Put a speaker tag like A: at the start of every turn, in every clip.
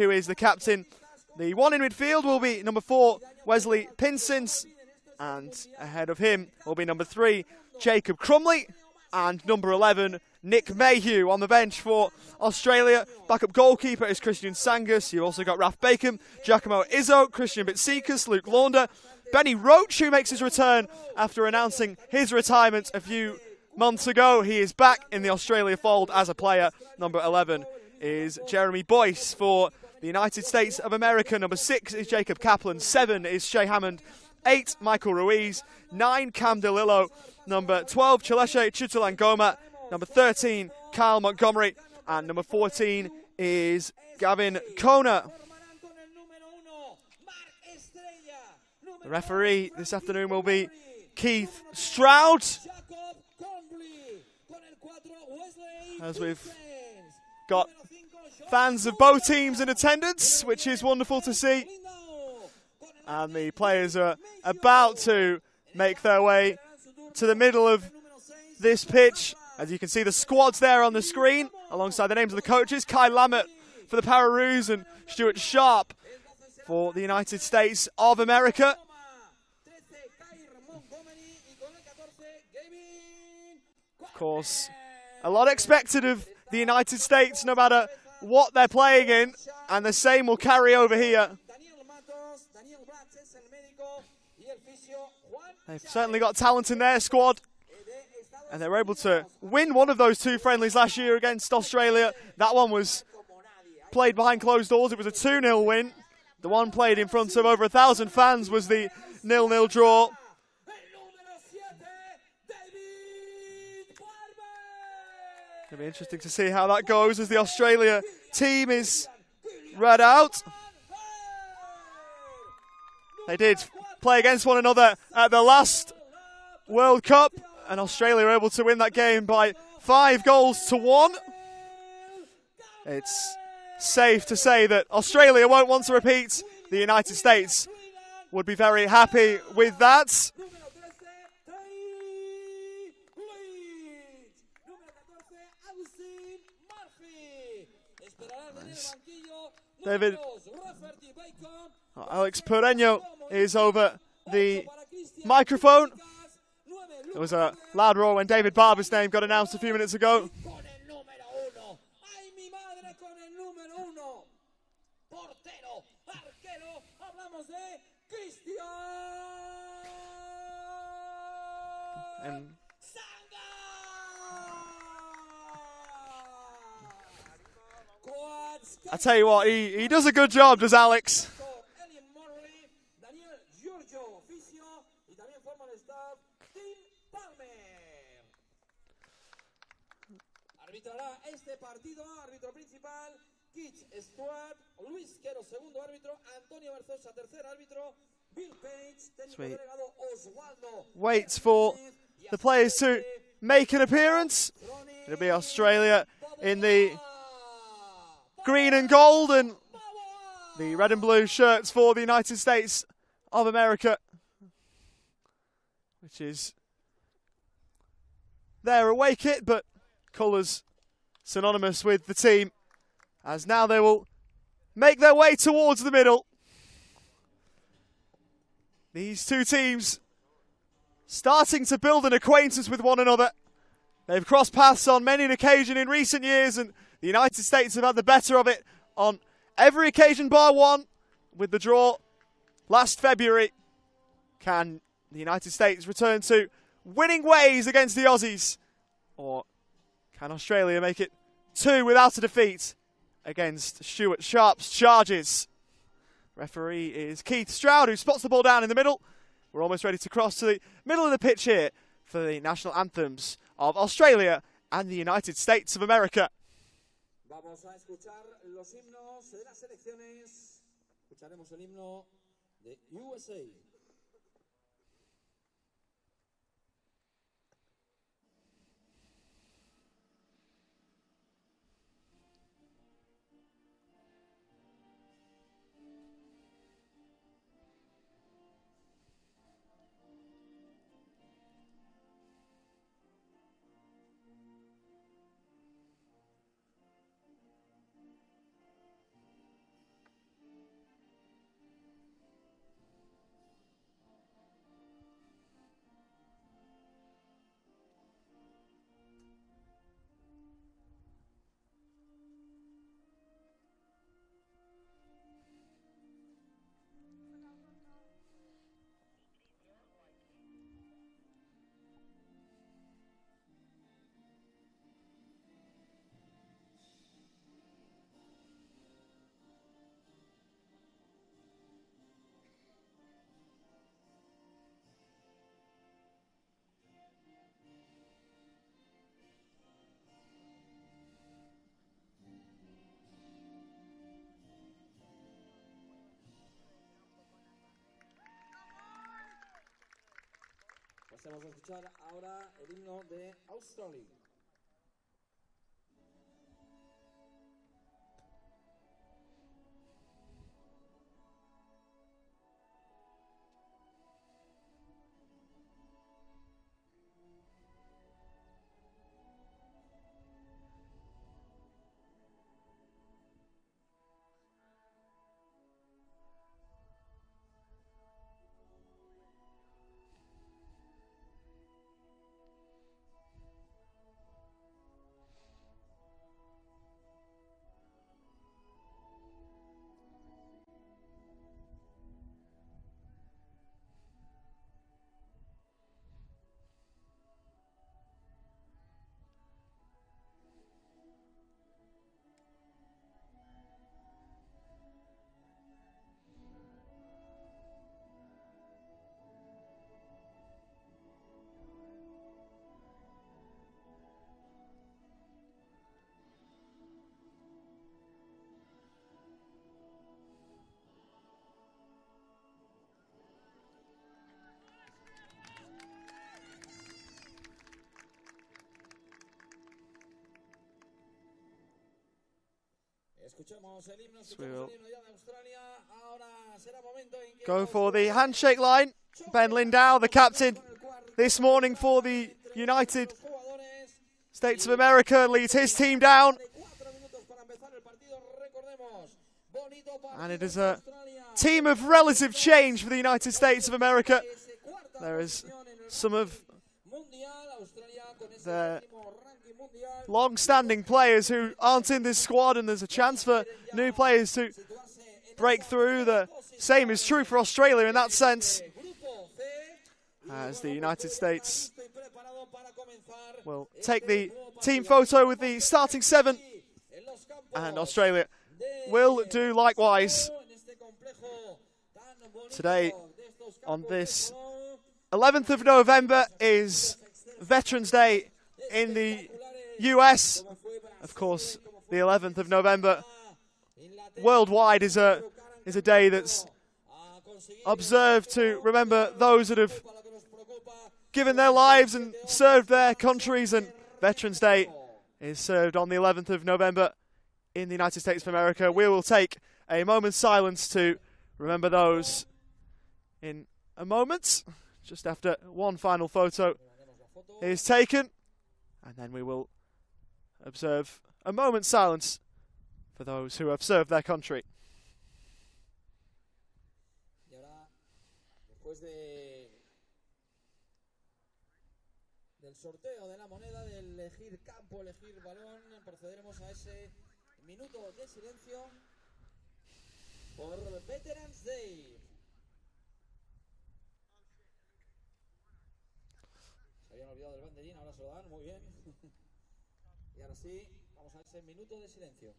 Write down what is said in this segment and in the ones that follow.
A: who is the captain. The one in midfield will be number 4, Wesley Pinsons. And ahead of him will be number 3, Jacob Crumley. And number 11, Nick Mayhew on the bench for Australia. Backup goalkeeper is Christian Sangus. You've also got Raf Bacon, Giacomo Izzo, Christian Bitsikas, Luke Launder, Benny Roach, who makes his return after announcing his retirement a few months ago. He is back in the Australia fold as a player. Number 11 is Jeremy Boyce for the United States of America. Number 6 is Jacob Kaplan. 7 is Shea Hammond. 8, Michael Ruiz. 9, Cam DeLillo. Number 12, Chaleshe Chutulangoma. Number 13, Kyle Montgomery. And number 14 is Gavin Kona. The referee this afternoon will be Keith Stroud. As we've got fans of both teams in attendance, which is wonderful to see. And the players are about to make their way to the middle of this pitch. As you can see, the squads there on the screen, alongside the names of the coaches. Kai Lammett for the Pararoos and Stuart Sharp for the United States of America. Of course, a lot expected of the United States, no matter what they're playing in, and the same will carry over here. They've certainly got talent in their squad, and they were able to win one of those 2 friendlies last year against Australia. That one was played behind closed doors. It was a 2-0 win. The one played in front of over 1,000 fans was the 0-0 draw. It'll be interesting to see how that goes as the Australia team is read out. They did play against one another at the last World Cup, and Australia were able to win that game by 5-1. It's safe to say that Australia won't want to repeat. The United States would be very happy with that. David, Alex Pereño is over the microphone. There was a loud roar when David Barber's name got announced a few minutes ago. And I tell you what, he does a good job, does Alex? Sweet. Waits for the players to make an appearance. It'll be Australia in the green and gold, and the red and blue shirts for the United States of America, which is their away kit, but colours synonymous with the team, as now they will make their way towards the middle. These 2 teams starting to build an acquaintance with one another. They've crossed paths on many an occasion in recent years, and the United States have had the better of it on every occasion bar one with the draw last February. Can the United States return to winning ways against the Aussies? Or can Australia make it 2 without a defeat against Stuart Sharp's charges? Referee is Keith Stroud, who spots the ball down in the middle. We're almost ready to cross to the middle of the pitch here for the national anthems of Australia and the United States of America.
B: Vamos a escuchar los himnos de las selecciones. Escucharemos el himno de USA. Pasemos a escuchar ahora el himno de Australia. Escuchemos el himno, escuchemos el himno ya de Australia. Ahora será momento en que
A: go for the handshake line. Ben Lindau, the captain this morning for the United States of America, leads his team down. And it is a team of relative change for the United States of America. There is some of the long-standing players who aren't in this squad, and there's a chance for new players to break through. The same is true for Australia in that sense, as the United States will take the team photo with the starting 7, and Australia will do likewise. Today, on this 11th of November, is Veterans Day in the US. Of course, the 11th of November worldwide is a day that's observed to remember those that have given their lives and served their countries, and Veterans Day is served on the 11th of November in the United States of America. We will take a moment's silence to remember those in a moment, just after one final photo is taken, and then we will observe a moment's silence for those who have served their country.
B: Del sorteo de la moneda, de elegir campo, elegir balón, procederemos a ese minuto de silencio por Veterans Day. Se habían olvidado del banderín, ahora se lo dan, muy bien. Y ahora sí, vamos a ese minuto de silencio.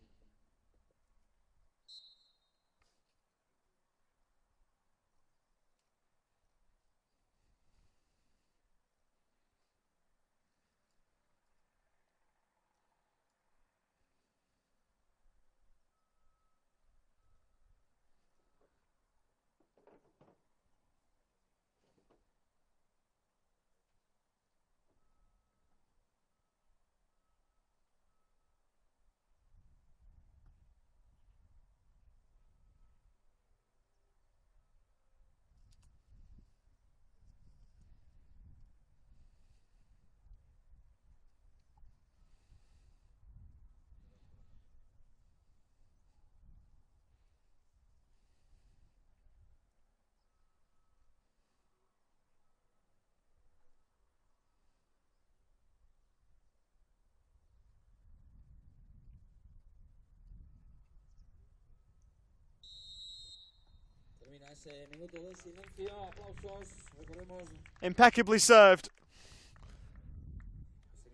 B: Ese minuto de silencio, aplausos, recordemos.
A: Impeccably served.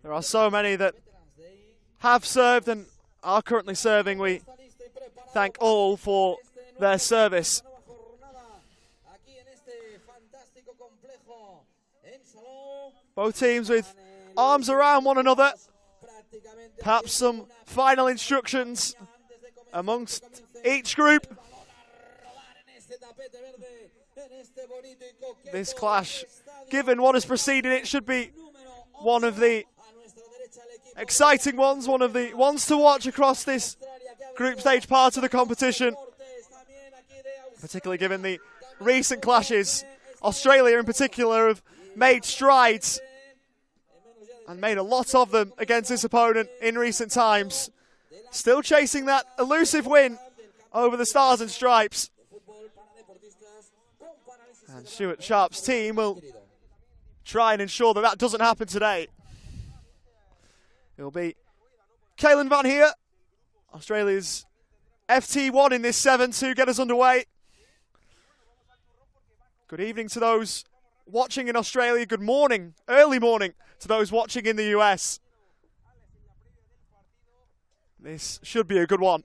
A: There are so many that have served and are currently serving. We thank all for their service. Both teams with arms around one another. Perhaps some final instructions amongst each group. This clash, given what has preceded it, should be one of the exciting ones, one of the ones to watch across this group stage part of the competition, particularly given the recent clashes. Australia in particular have made strides and made a lot of them against this opponent in recent times. Still chasing that elusive win over the Stars and Stripes. And Stuart Sharp's team will try and ensure that that doesn't happen today. It'll be Caelan Van Heer, Australia's FT1 in this 7 to get us underway. Good evening to those watching in Australia. Good morning, early morning to those watching in the US. This should be a good one.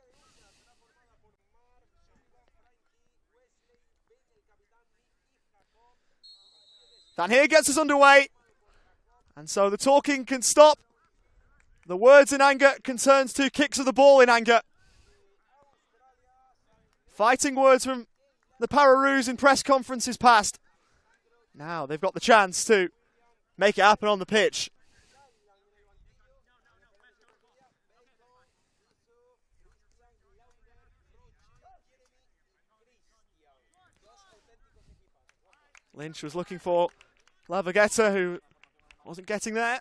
A: Van Heer gets us underway. And so the talking can stop. The words in anger can turn to kicks of the ball in anger. Fighting words from the Pararoos in press conferences past. Now they've got the chance to make it happen on the pitch. Lynch was looking for Lavagetta, who wasn't getting there.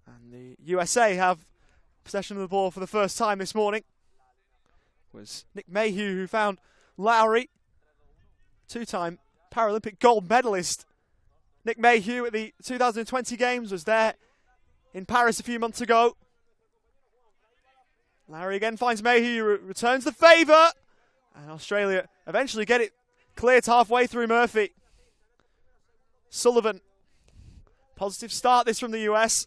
A: And the USA have possession of the ball for the first time this morning. It was Nick Mayhew who found Lowry, two-time Paralympic gold medalist. Nick Mayhew at the 2020 Games was there in Paris a few months ago. Lowry again finds Mayhew, returns the favour. And Australia eventually get it cleared halfway through Murphy. Sullivan. Positive start this from the US.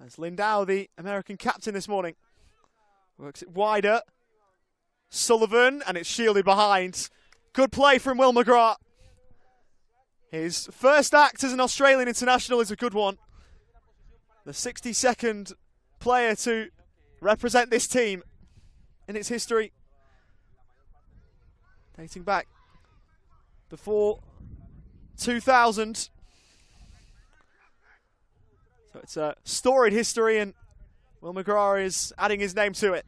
A: As Lindau, the American captain this morning, works it wider. Sullivan, and it's shielded behind. Good play from Will McGrath. His first act as an Australian international is a good one. The 62nd player to represent this team in its history, dating back before 2000. So it's a storied history, and Will McGrath is adding his name to it.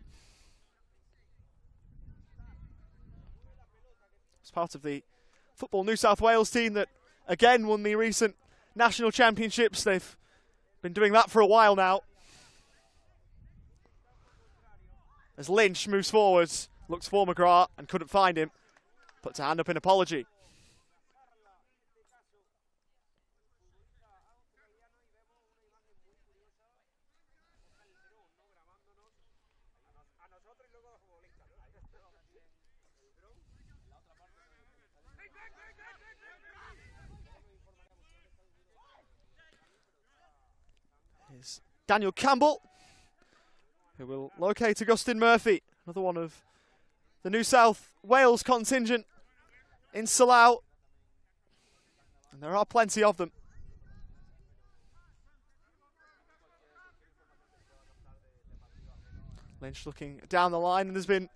A: It's part of the Football New South Wales team that again won the recent national championships. They've been doing that for a while now. As Lynch moves forwards, looks for McGrath and couldn't find him. Puts a hand up in apology. Here's Daniel Campbell, who will locate Augustin Murphy, another one of the New South Wales contingent in Salau. And there are plenty of them. Lynch looking down the line, and there's been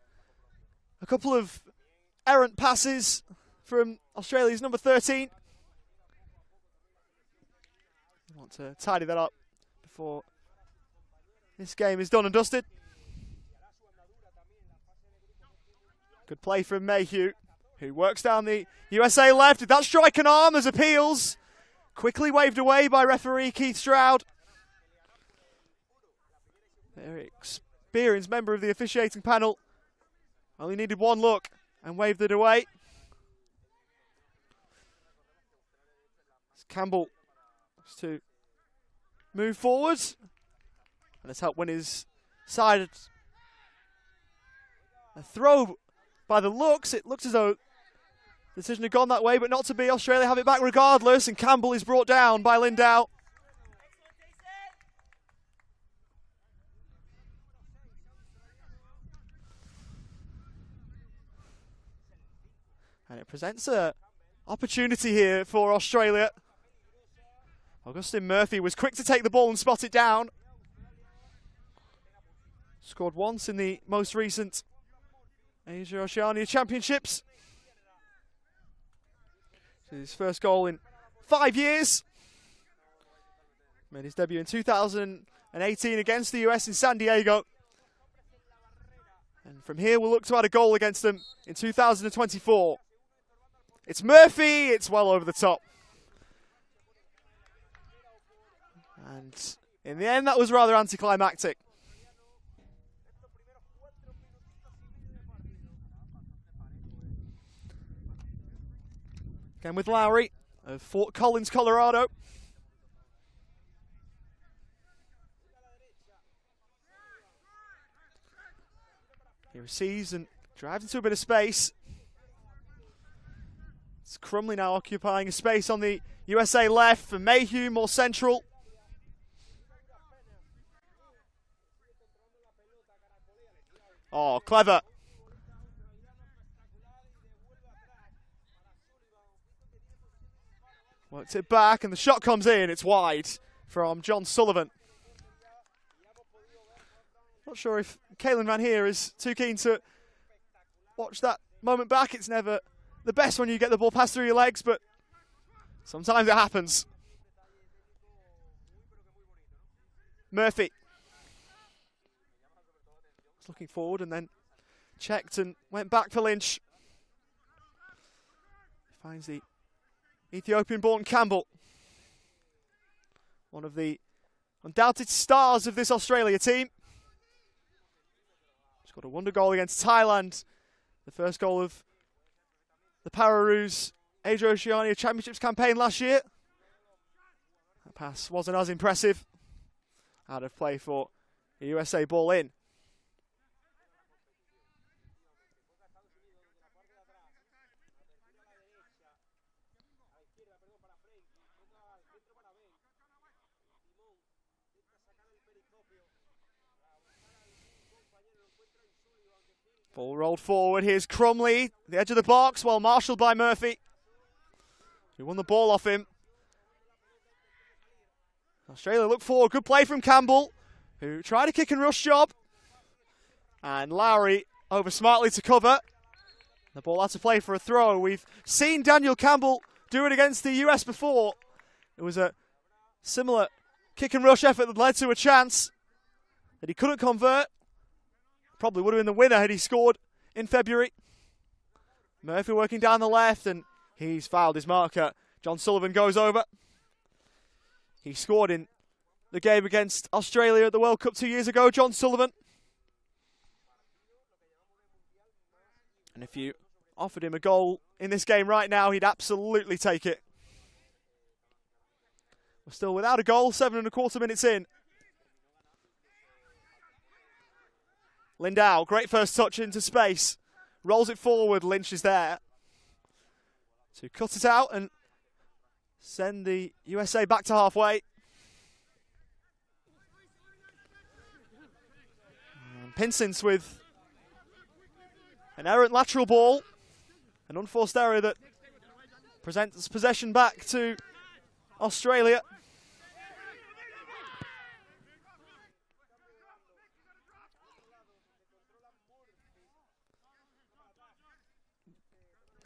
A: a couple of errant passes from Australia's number 13. I want to tidy that up before this game is done and dusted. Good play from Mayhew, who works down the USA left. Did that strike an arm as appeals? Quickly waved away by referee Keith Stroud. Very experienced member of the officiating panel. Only needed one look and waved it away. As Campbell has to move forwards, and has helped win his side. A throw by the looks. It looks as though the decision had gone that way, but not to be. Australia have it back regardless, and Campbell is brought down by Lindau. And it presents an opportunity here for Australia. Augustin Murphy was quick to take the ball and spot it down. Scored once in the most recent Asia Oceania Championships. His first goal in 5 years. Made his debut in 2018 against the US in San Diego. And from here we'll look to add a goal against them in 2024. It's Murphy, it's well over the top. And in the end that was rather anticlimactic. Again with Lowry of Fort Collins, Colorado. He receives and drives into a bit of space. It's Crumley now occupying a space on the USA left for Mayhew, more central. Oh, clever. Works it back and the shot comes in. It's wide from John Sullivan. Not sure if Caelan Van Heer is too keen to watch that moment back. It's never the best when you get the ball passed through your legs, but sometimes it happens. Murphy. Was looking forward and then checked and went back for Lynch. Finds the Ethiopian-born Campbell. One of the undoubted stars of this Australia team. Got a wonder goal against Thailand. The first goal of the Pararoos Asia Oceania Championships campaign last year. That pass wasn't as impressive. Out of play for the USA ball in. Ball rolled forward. Here's Crumley, the edge of the box, well marshalled by Murphy, who won the ball off him. Australia look forward. Good play from Campbell, who tried a kick and rush job. And Lowry over smartly to cover. The ball had to play for a throw. We've seen Daniel Campbell do it against the US before. It was a similar kick and rush effort that led to a chance that he couldn't convert. Probably would have been the winner had he scored in February. Murphy working down the left and he's fouled his marker. John Sullivan goes over. He scored in the game against Australia at the World Cup 2 years ago, John Sullivan. And if you offered him a goal in this game right now, he'd absolutely take it. We're still without a goal, 7.25 minutes in. Lindau, great first touch into space. Rolls it forward, Lynch is there to cut it out and send the USA back to halfway. And Pinsence with an errant lateral ball. An unforced error that presents possession back to Australia.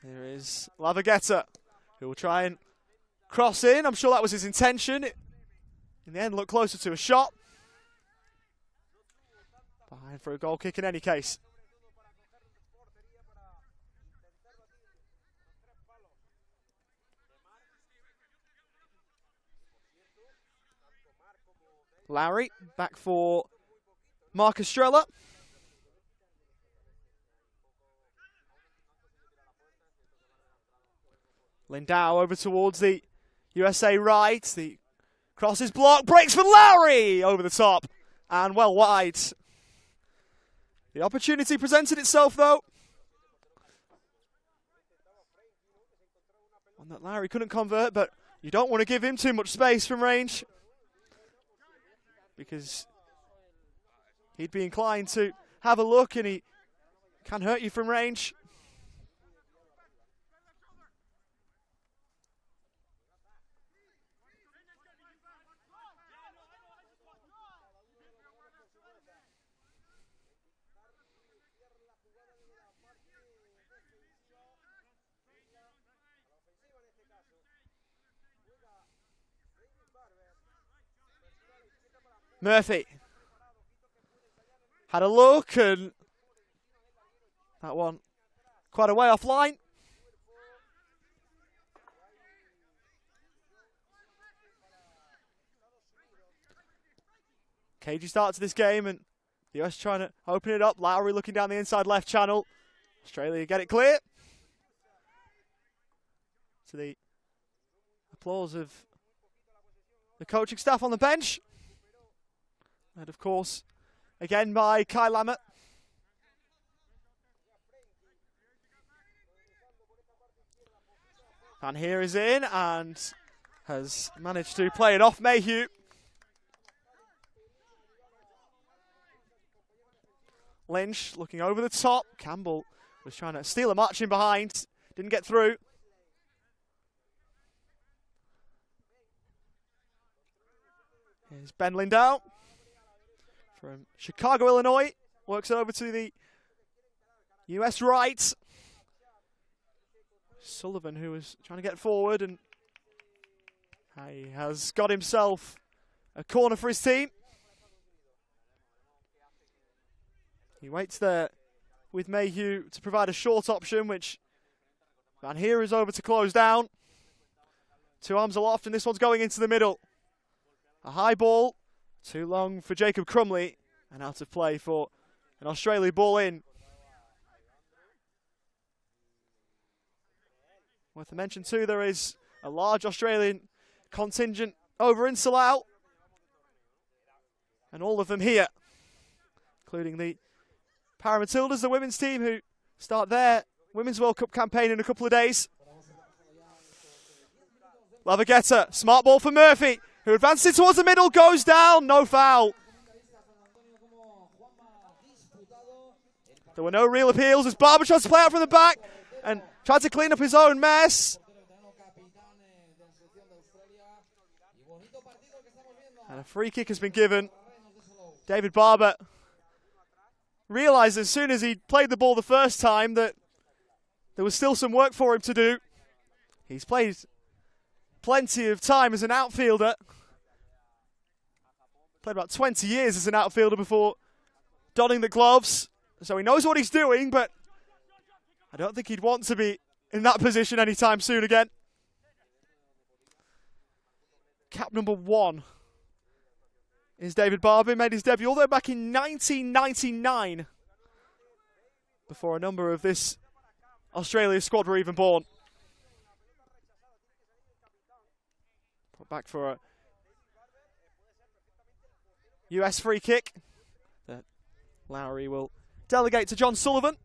A: Here is Lavagetta, who will try and cross in. I'm sure that was his intention. It, in the end, looked closer to a shot. Behind for a goal kick in any case. Lowry, back for Marcus Strella. Lindau over towards the USA right. The cross is blocked. Breaks for Lowry over the top. And well wide. The opportunity presented itself though. One that Lowry couldn't convert, but you don't want to give him too much space from range, because he'd be inclined to have a look and he can hurt you from range. Murphy had a look, and that one quite a way offline. Cagey start to this game, and the US trying to open it up. Lowry looking down the inside left channel. Australia get it clear. To the applause of the coaching staff on the bench. And of course, again by Kai Lammert. Van Heer is in and has managed to play it off Mayhew. Lynch looking over the top. Campbell was trying to steal a march in behind. Didn't get through. Here's Ben Lindau from Chicago, Illinois. Works it over to the US right. Sullivan, who was trying to get forward, and he has got himself a corner for his team. He waits there with Mayhew to provide a short option, which Van Heer is over to close down. Two arms aloft, and this one's going into the middle. A high ball, too long for Jacob Crumley, and out of play for an Australia ball in. Worth a mention too, there is a large Australian contingent over in Salau, and all of them here, including the Paramatildas, the women's team, who start their Women's World Cup campaign in a couple of days. Lavagetta, smart ball for Murphy, who advances it towards the middle, goes down, no foul. There were no real appeals as Barber tries to play out from the back and tried to clean up his own mess. And a free kick has been given. David Barber realised as soon as he played the ball the first time that there was still some work for him to do. He's played plenty of time as an outfielder. Played about 20 years as an outfielder before donning the gloves. So he knows what he's doing, but I don't think he'd want to be in that position anytime soon again. Cap number 1 is David Barber. He made his debut all the way back in 1999, before a number of this Australia squad were even born. Put back for a US free kick that Lowry will delegate to John Sullivan.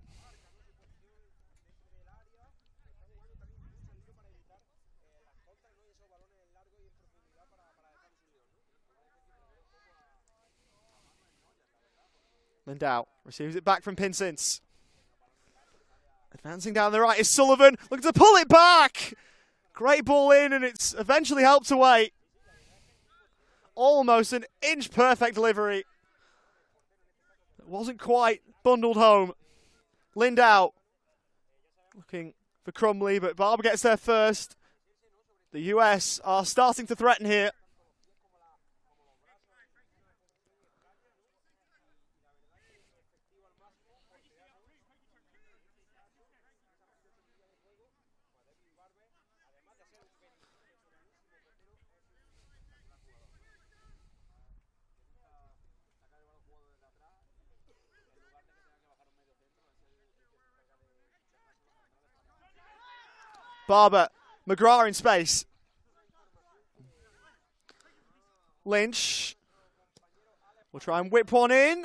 A: Lindau receives it back from Pinsins. Advancing down the right is Sullivan, looking to pull it back. Great ball in, and it's eventually helped away. Almost an inch perfect delivery. It wasn't quite bundled home. Lindau looking for Crumley, but Barber gets there first. The US are starting to threaten here. Barber, McGrath in space. Lynch will try and whip one in.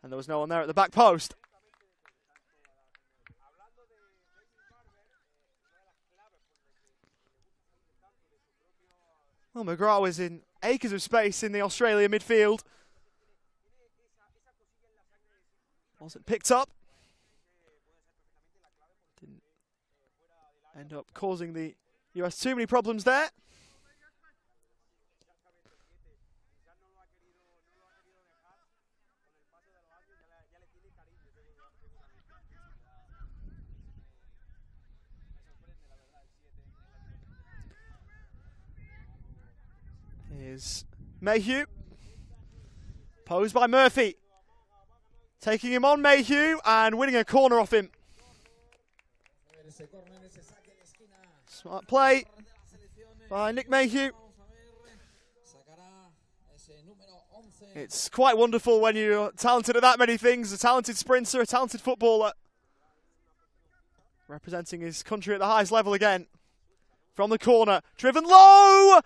A: And there was no one there at the back post. Well, McGrath was in acres of space in the Australia midfield. Wasn't picked up. Didn't end up causing the US too many problems there. Here's Mayhew. Posed by Murphy. Taking him on Mayhew and winning a corner off him. Smart play by Nick Mayhew. It's quite wonderful when you're talented at that many things. A talented sprinter, a talented footballer. Representing his country at the highest level again. From the corner, driven low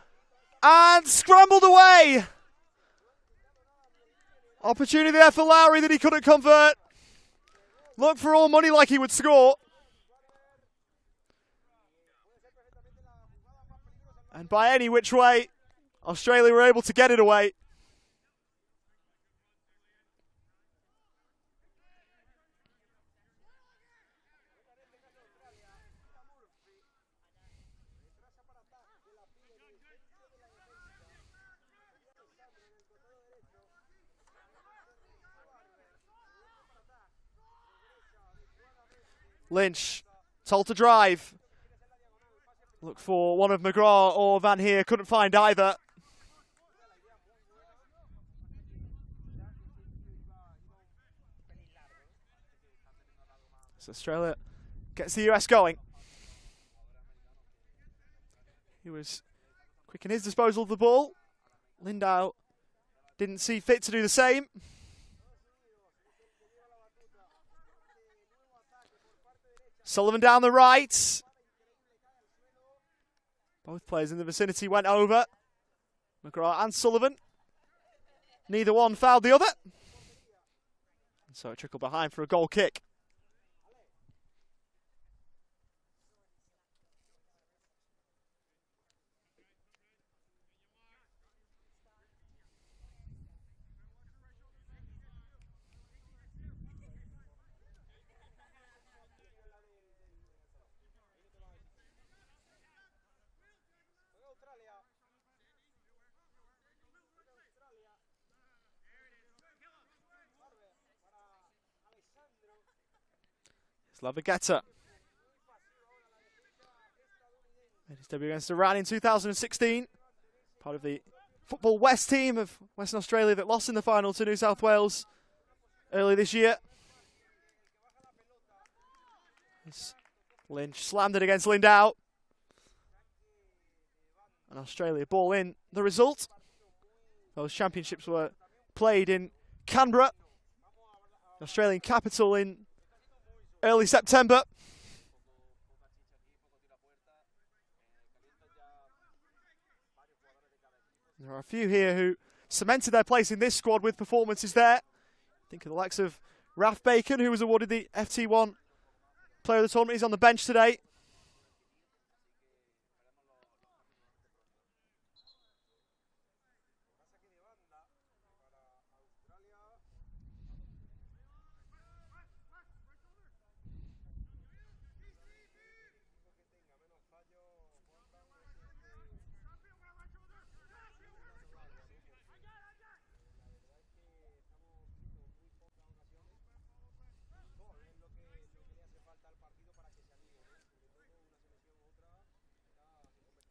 A: and scrambled away. Opportunity there for Lowry that he couldn't convert. Looked for all money like he would score. And by any which way, Australia were able to get it away. Lynch, told to drive. Look for one of McGraw or Van Heer, couldn't find either. So Australia gets the US going. He was quick in his disposal of the ball. Lindau didn't see fit to do the same. Sullivan down the right. Both players in the vicinity went over. McGrath and Sullivan. Neither one fouled the other. And so it trickled behind for a goal kick. Slavagetta. Made his debut against Iran in 2016. Part of the Football West team of Western Australia that lost in the final to New South Wales early this year. Lynch slammed it against Lindau. And Australia ball in the result. Those championships were played in Canberra, the Australian capital, in early September. There are a few here who cemented their place in this squad with performances there. Think of the likes of Ralph Bacon, who was awarded the FT1 Player of the Tournament. He's on the bench today.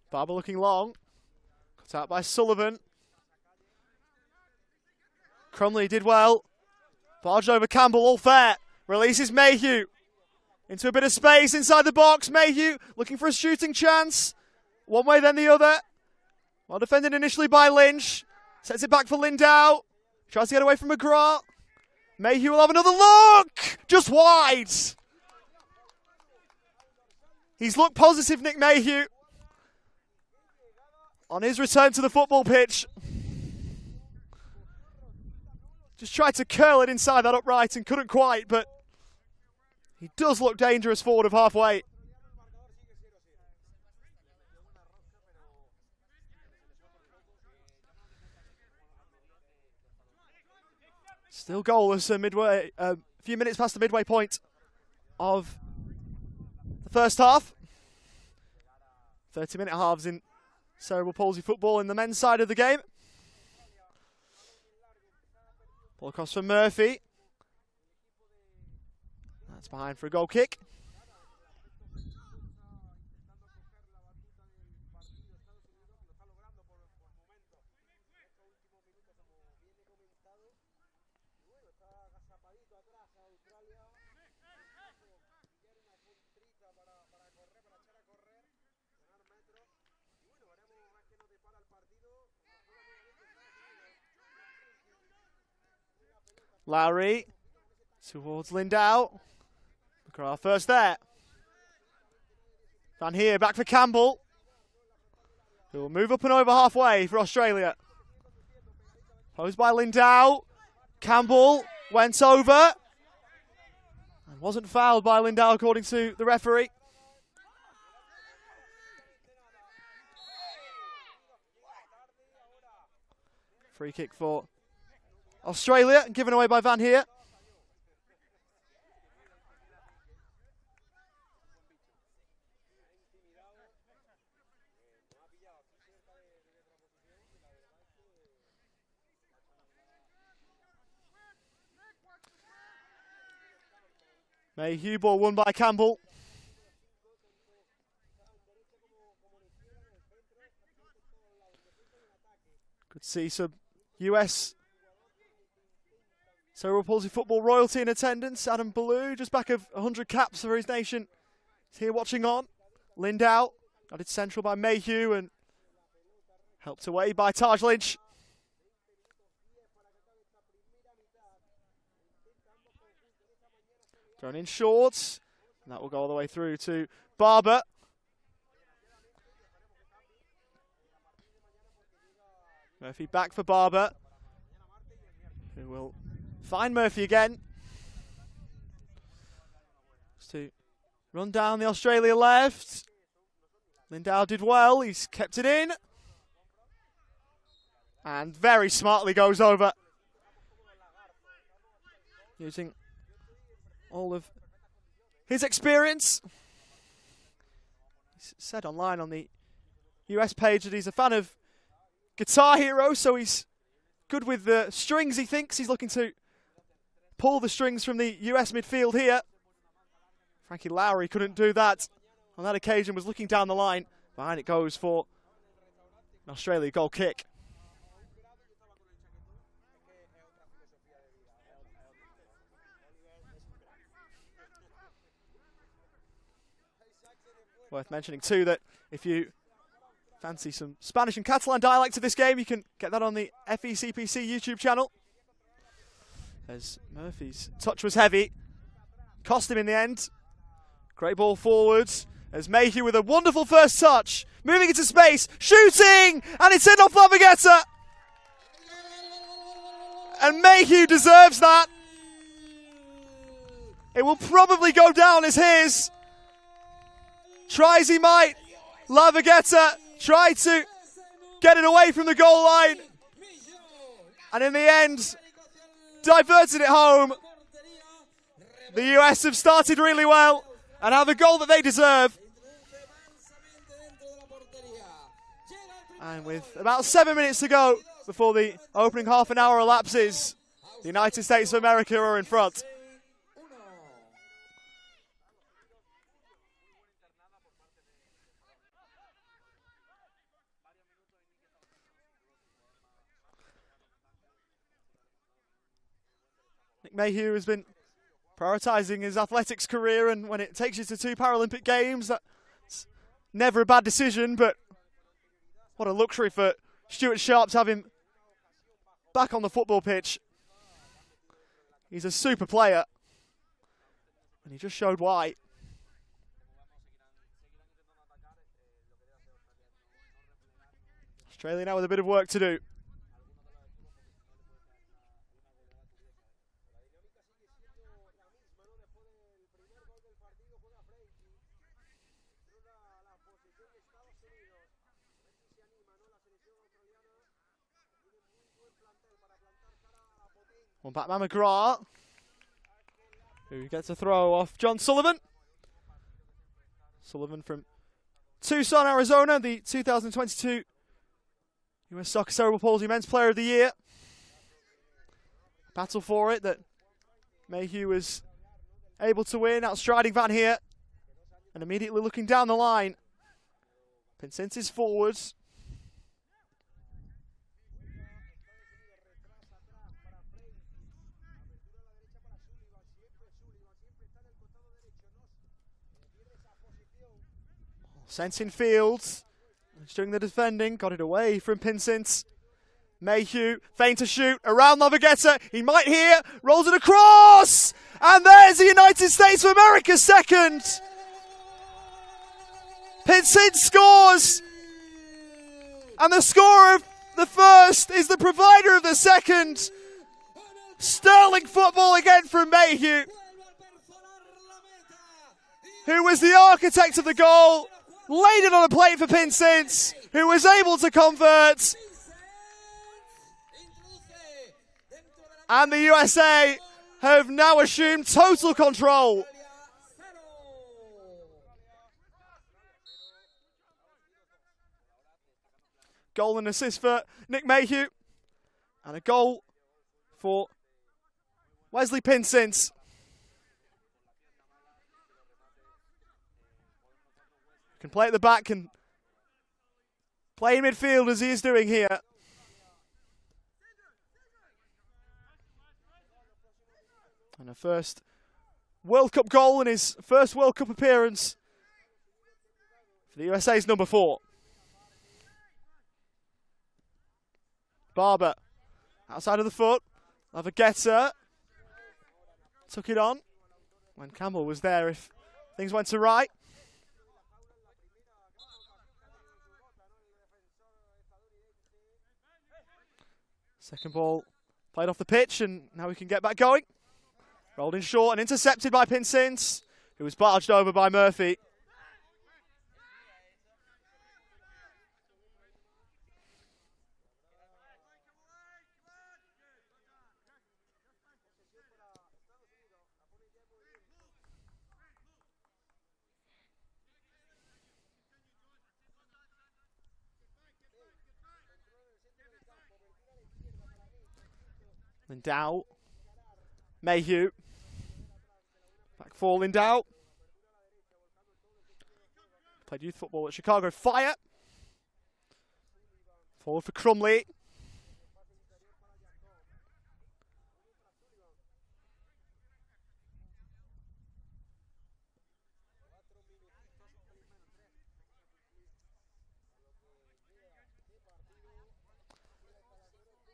A: Barber looking long. Cut out by Sullivan. Crumley did well. Barged over Campbell, all fair. Releases Mayhew. Into a bit of space inside the box. Mayhew looking for a shooting chance. One way then the other. Well defended initially by Lynch. Sets it back for Lindau. Tries to get away from McGrath. Mayhew will have another look. Just wide. He's looked positive, Nick Mayhew, on his return to the football pitch. Just tried to curl it inside that upright and couldn't quite, but he does look dangerous forward of halfway. Still goalless a few minutes past the midway point of the first half. 30-minute halves in cerebral palsy football in the men's side of the game. Ball across for Murphy. That's behind for a goal kick. Lowry towards Lindau. McGrath first there. Van Heer back for Campbell, who will move up and over halfway for Australia. Posed by Lindau. Campbell went over and wasn't fouled by Lindau according to the referee. Free kick for Australia, given away by Van Heer. Mayhew, ball won by Campbell. Could see some US cerebral palsy football royalty in attendance. Adam Ballou, just back of 100 caps for his nation, is here watching on. Lindau, added central by Mayhew and helped away by Taj Lynch. Thrown in short, and that will go all the way through to Barber. Murphy back for Barber, who will find Murphy again. Just to run down the Australia left. Lindau did well, he's kept it in. And very smartly goes over. Using all of his experience. He's said online on the US page that he's a fan of Guitar Hero, so he's good with the strings, he thinks. He's looking to pull the strings from the US midfield here. Frankie Lowry couldn't do that on that occasion, was looking down the line. Behind it goes for an Australia goal kick. Worth mentioning too that if you fancy some Spanish and Catalan dialect to this game, you can get that on the FECPC YouTube channel. As Murphy's touch was heavy, cost him in the end. Great ball forwards as Mayhew with a wonderful first touch, moving into space, shooting, and it's in off Lavagetta. And Mayhew deserves that. It will probably go down as his. Tries he might. Lavagetta tried to get it away from the goal line. And in the end, diverted it home. The US have started really well and have the goal that they deserve. And with about 7 minutes to go before the opening half an hour elapses, the United States of America are in front. Nick Mayhew has been prioritising his athletics career, and when it takes you to 2 Paralympic Games, that's never a bad decision, but what a luxury for Stuart Sharp to have him back on the football pitch. He's a super player, and he just showed why. Australia now with a bit of work to do. One back by McGrath, who gets a throw off John Sullivan. Sullivan from Tucson, Arizona, the 2022 US Soccer Cerebral Palsy Men's Player of the Year. Battle for it that Mayhew was able to win, outstriding Van Heer, and immediately looking down the line. Pincintis forwards. Sent in field, he's doing the defending, got it away from Pinsent. Mayhew, feint to shoot, around Navigator, he might here, rolls it across! And there's the United States of America's second! Pinsent scores! And the scorer of the first is the provider of the second. Sterling football again from Mayhew, who was the architect of the goal, laid it on a plate for Pinsent, who was able to convert. And the USA have now assumed total control. Goal and assist for Nick Mayhew. And a goal for Wesley Pinsent. Can play at the back and play in midfield as he is doing here. And a first World Cup goal in his first World Cup appearance for the USA's number 4. Barber, outside of the foot, Navigator took it on when Campbell was there if things went to right. Second ball played off the pitch and now we can get back going. Rolled in short and intercepted by Pinsent, who was barged over by Murphy. Lindau, Mayhew, back for Lindau. Played youth football at Chicago Fire. Forward for Crumley.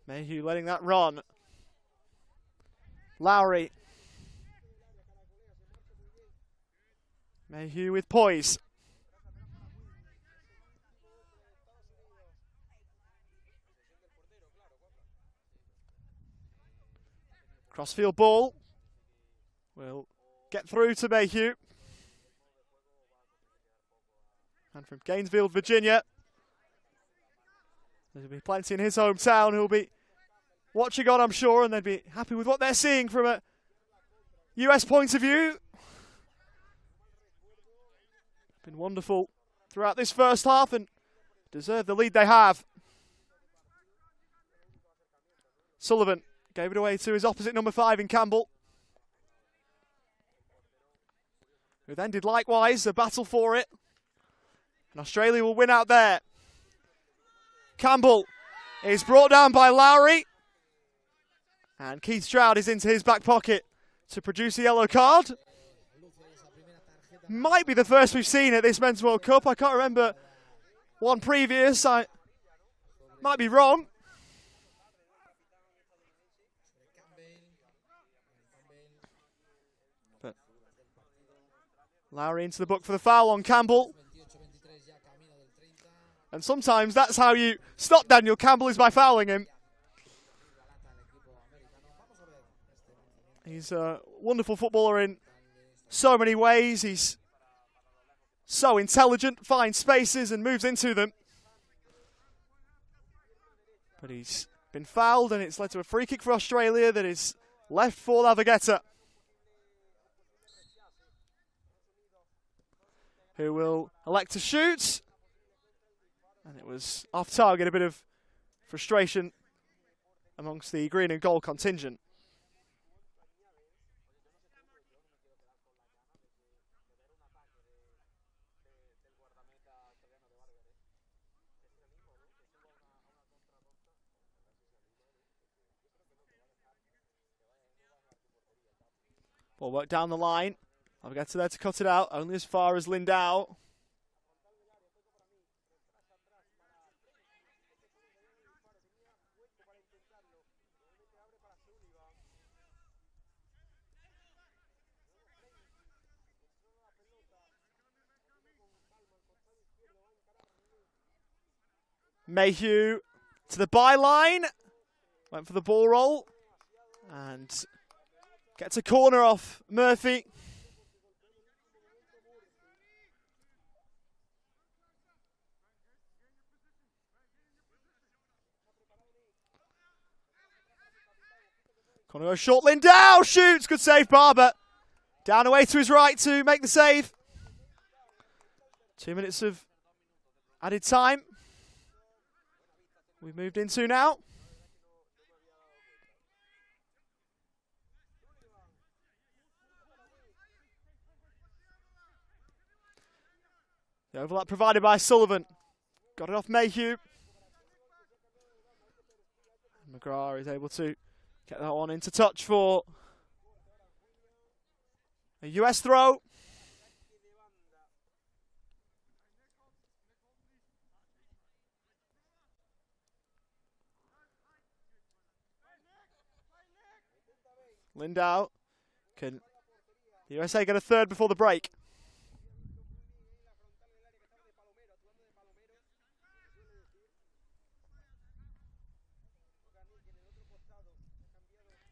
A: Mayhew letting that run. Lowry. Mayhew with poise. Crossfield ball will get through to Mayhew. And from Gainesville, Virginia. There'll be plenty in his hometown who'll be watching on, I'm sure, and they'd be happy with what they're seeing from a US point of view. Been wonderful throughout this first half and deserve the lead they have. Sullivan gave it away to his opposite number 5 in Campbell, who then did likewise, a battle for it. And Australia will win out there. Campbell is brought down by Lowry. And Keith Stroud is into his back pocket to produce a yellow card. Might be the first we've seen at this Men's World Cup. I can't remember one previous. I might be wrong. But Lowry into the book for the foul on Campbell. And sometimes that's how you stop Daniel Campbell, is by fouling him. He's a wonderful footballer in so many ways. He's so intelligent, finds spaces and moves into them. But he's been fouled and it's led to a free kick for Australia that is left for Navigator, who will elect to shoot. And it was off target, a bit of frustration amongst the green and gold contingent. Ball work down the line. I'll get to there to cut it out, only as far as Lindau. Mayhew to the byline. Went for the ball roll. And gets a corner off Murphy. Corner goes short, Lindau shoots, good save Barber. Down away to his right to make the save. 2 minutes of added time. We've moved into now. The overlap provided by Sullivan. Got it off Mayhew. McGrath is able to get that one into touch for a US throw. Lindau. Can the USA get a third before the break?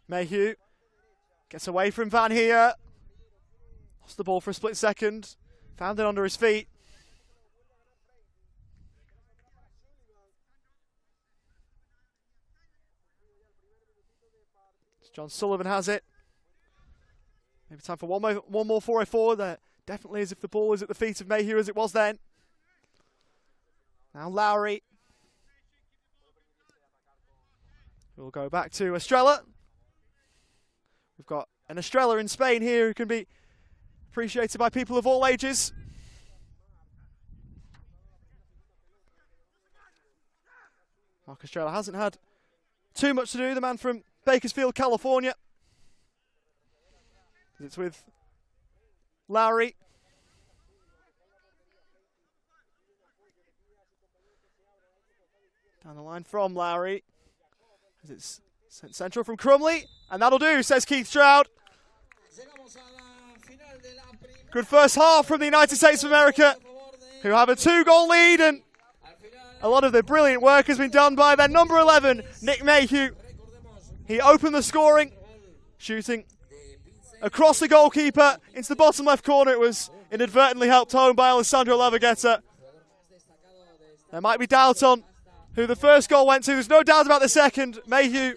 A: Mayhew gets away from Van here. Lost the ball for a split second. Found it under his feet. John Sullivan has it. Maybe time for one more 404. There definitely is if the ball is at the feet of Mayhew as it was then. Now Lowry. We'll go back to Estrella. We've got an Estrella in Spain here who can be appreciated by people of all ages. Mark Estrella hasn't had too much to do, the man from Bakersfield, California. It's with Lowry. Down the line from Lowry. As it's sent central from Crumley. And that'll do, says Keith Stroud. Good first half from the United States of America, who have a 2-goal lead, and a lot of the brilliant work has been done by their number 11, Nick Mayhew. He opened the scoring, shooting across the goalkeeper into the bottom left corner. It was inadvertently helped home by Alessandro Lavagetta. There might be doubt on who the first goal went to. There's no doubt about the second. Mayhew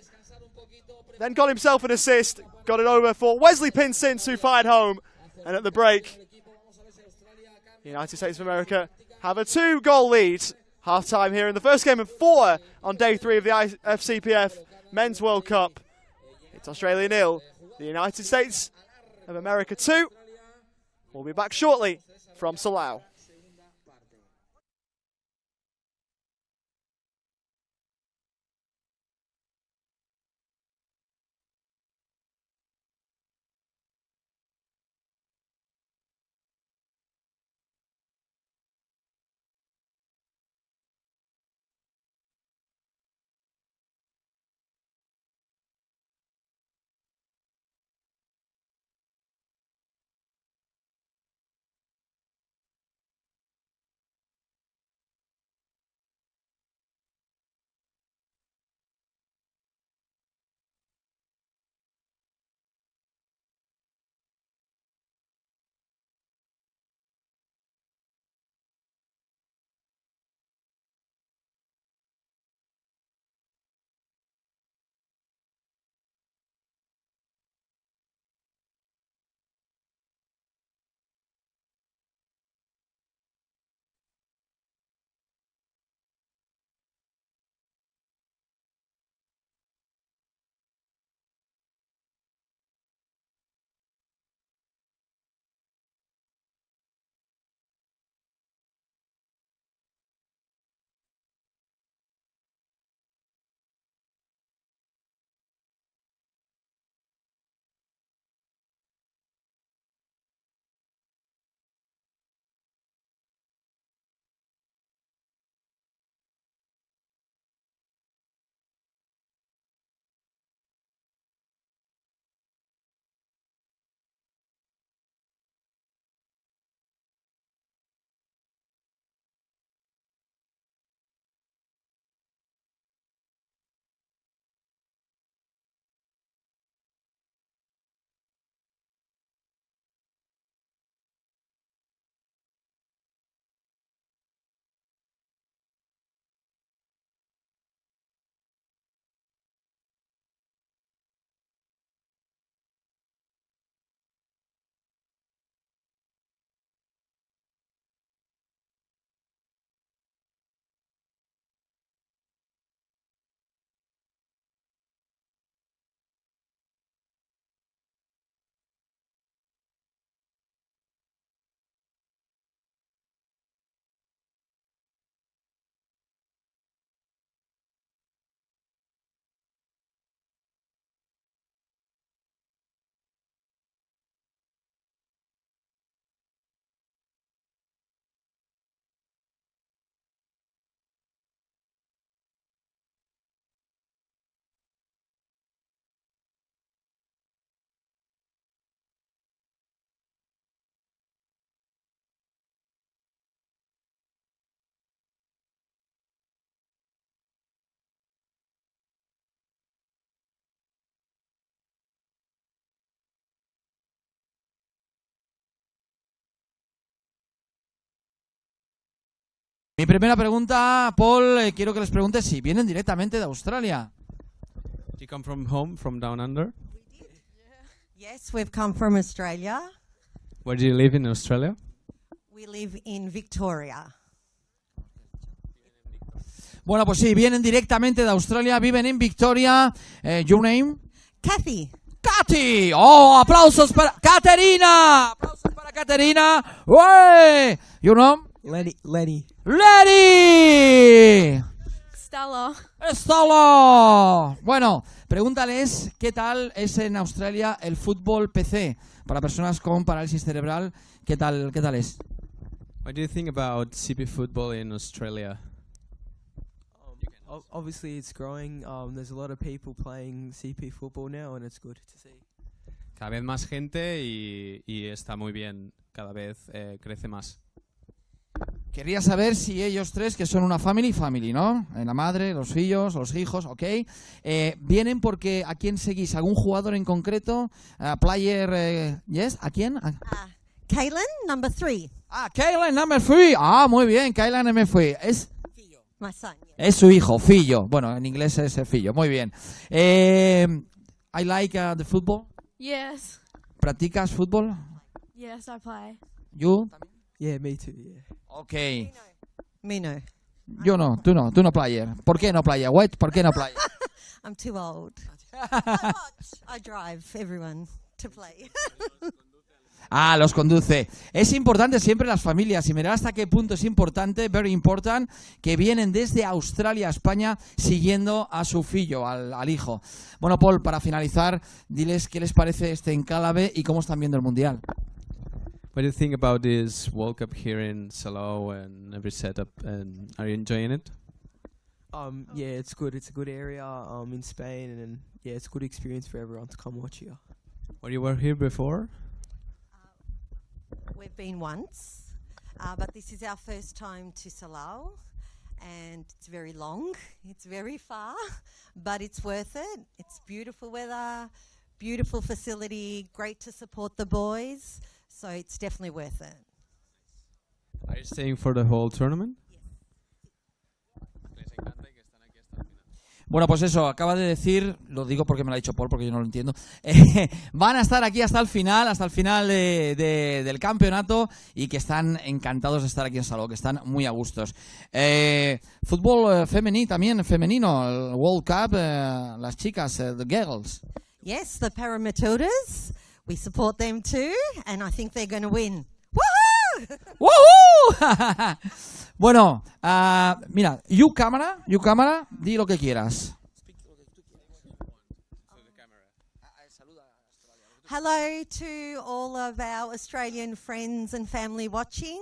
A: then got himself an assist, got it over for Wesley Pinsins, who fired home. And at the break, the United States of America have a 2-goal lead. Half-time here in the first game of 4 on day 3 of the IFCPF Men's World Cup. It's Australia 0, the United States of America 2. We'll be back shortly from Salau.
C: Mi primera pregunta, Paul, quiero que les pregunte si vienen directamente de Australia.
D: Do you come from home, from down under?
E: Yes, we've come from Australia.
D: Where do you live in Australia?
E: We live in Victoria.
C: Bueno, pues sí, vienen directamente de Australia, viven en Victoria. Your name?
E: Kathy.
C: Katy. Oh, aplausos para Caterina. Aplausos para Caterina. ¡Ué! Your name?
F: Lenny.
C: Lady.
G: Stella.
C: ¡Estalo! Bueno, pregúntales qué tal es en Australia el fútbol PC para personas con parálisis cerebral. ¿Qué tal es?
D: What do you think about CP football in Australia?
F: Obviously, it's growing. There's a lot of people playing CP football now, and it's good to see.
D: Cada vez más gente y está muy bien. Cada vez crece más.
C: Quería saber si ellos tres, que son una family, ¿no? La madre, los hijos, ¿ok? Vienen porque ¿a quién seguís? ¿Algún jugador en concreto? Player, yes? ¿A quién?
E: Kaylin, number 3.
C: Kaylin, number 3. Muy bien, Kaylin, number 3.
E: My son. Yeah.
C: Es su hijo, fillo. Bueno, en inglés es el fillo. Muy bien. I like the football.
G: Yes.
C: ¿Practicas fútbol?
G: Yes, I play.
C: You?
F: Yeah, me too. Yeah.
C: Ok.
E: Me no.
C: Yo no, tú no player. ¿Por qué no player? What? ¿Por qué no player?
E: I'm too old. I watch. I drive everyone to play.
C: Los conduce. Es importante siempre las familias, y mirar hasta qué punto es importante, very important, que vienen desde Australia a España siguiendo a su fillo, al hijo. Bueno, Paul, para finalizar, diles qué les parece este encalave y cómo están viendo el Mundial.
D: What do you think about this World Cup here in Salou and every setup? And are you enjoying it?
F: Yeah, it's good. It's a good area in Spain, and yeah, it's a good experience for everyone to come watch here.
D: Or you were here before?
E: We've been once, but this is our first time to Salau, and it's very long. It's very far, but it's worth it. It's beautiful weather, beautiful facility, great to support the boys, so it's definitely worth it.
D: Are you staying for the whole tournament?
C: Bueno, pues eso, acaba de decir, lo digo porque me lo ha dicho Paul, porque yo no lo entiendo, van a estar aquí hasta el final del campeonato, y que están encantados de estar aquí en Salou, que están muy a gustos. Fútbol femenino, el World Cup, las chicas, the girls.
E: Yes, the Paramatildas, we support them too, and I think they're going to win. Woohoo!
C: ¡Woohoo! Bueno, mira, you cámara, di lo que quieras.
E: Hello to all of our Australian friends and family watching.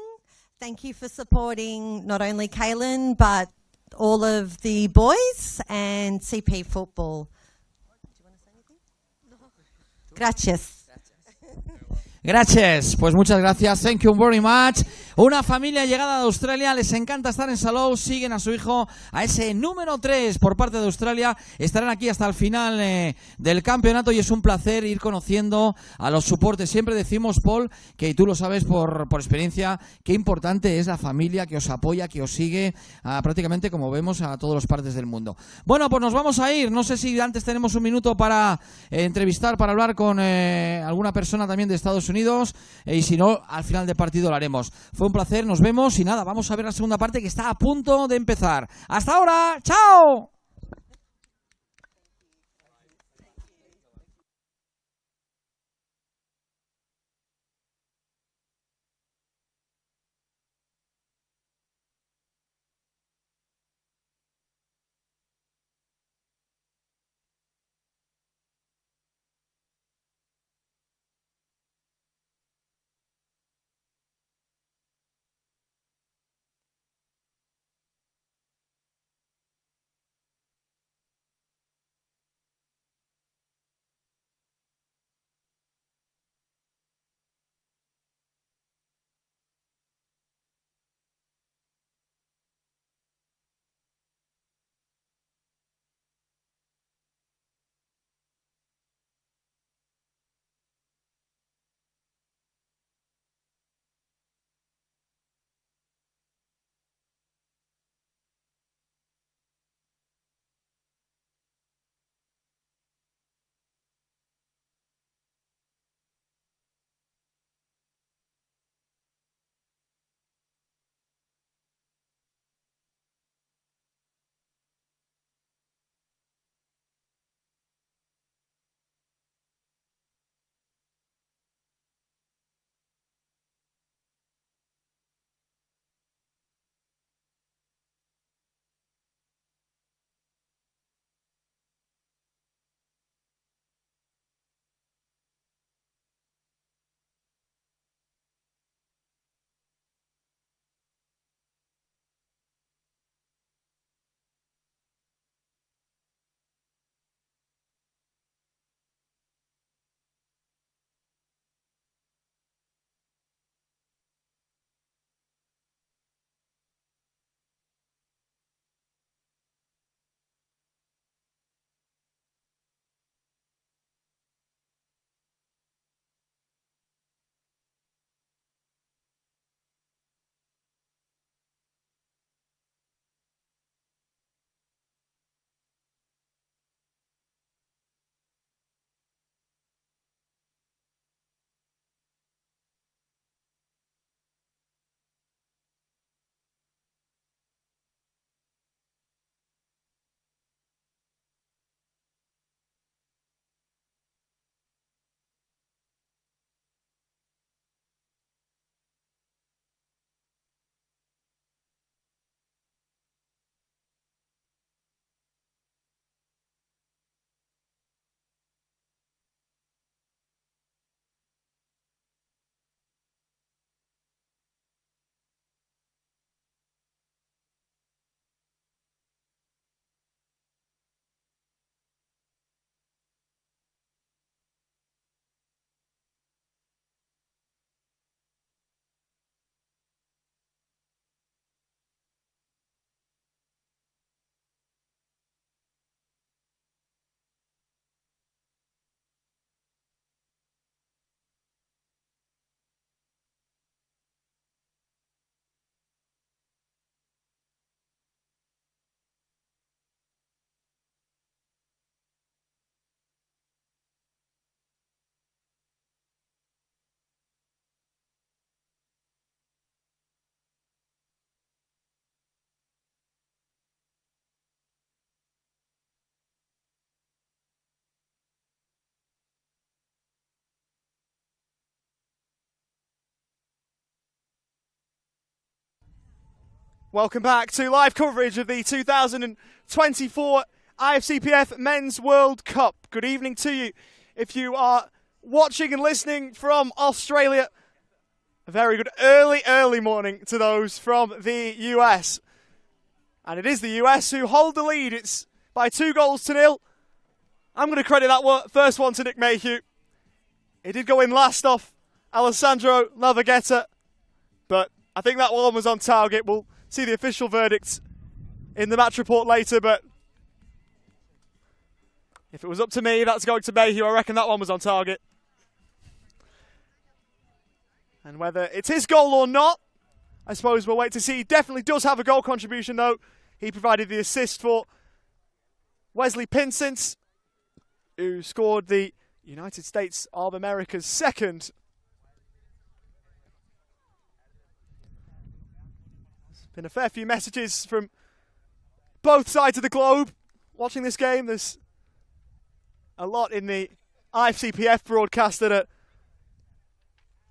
E: Thank you for supporting not only Kaylin, but all of the boys and CP football. Do you want to say anything? No. Gracias.
C: Gracias, pues muchas gracias, thank you very much. Una familia llegada de Australia, les encanta estar en Salou, siguen a su hijo, a ese número 3 por parte de Australia, estarán aquí hasta el final del campeonato, y es un placer ir conociendo a los soportes. Siempre decimos, Paul, que tú lo sabes por experiencia, qué importante es la familia que os apoya, que os sigue prácticamente, como vemos, a todas las partes del mundo. Bueno, pues nos vamos a ir, no sé si antes tenemos un minuto para entrevistar, para hablar con alguna persona también de Estados Unidos, y si no, al final del partido lo haremos. Fue un placer, nos vemos, y nada, vamos a ver la segunda parte que está a punto de empezar. ¡Hasta ahora! ¡Chao!
A: Welcome back to live coverage of the 2024 IFCPF Men's World Cup. Good evening to you. If you are watching and listening from Australia, a very good early morning to those from the US. And it is the US who hold the lead. It's by 2-0. I'm going to credit that first one to Nick Mayhew. It did go in last off Alessandro Navigetta, but I think that one was on target. We'll see the official verdict in the match report later, but if it was up to me, that's going to Mayhew. I reckon that one was on target. And whether it's his goal or not, I suppose we'll wait to see. He definitely does have a goal contribution, though. He provided the assist for Wesley Pinsent, who scored the United States of America's second. Been a fair few messages from both sides of the globe watching this game. There's a lot in the IFCPF broadcast that are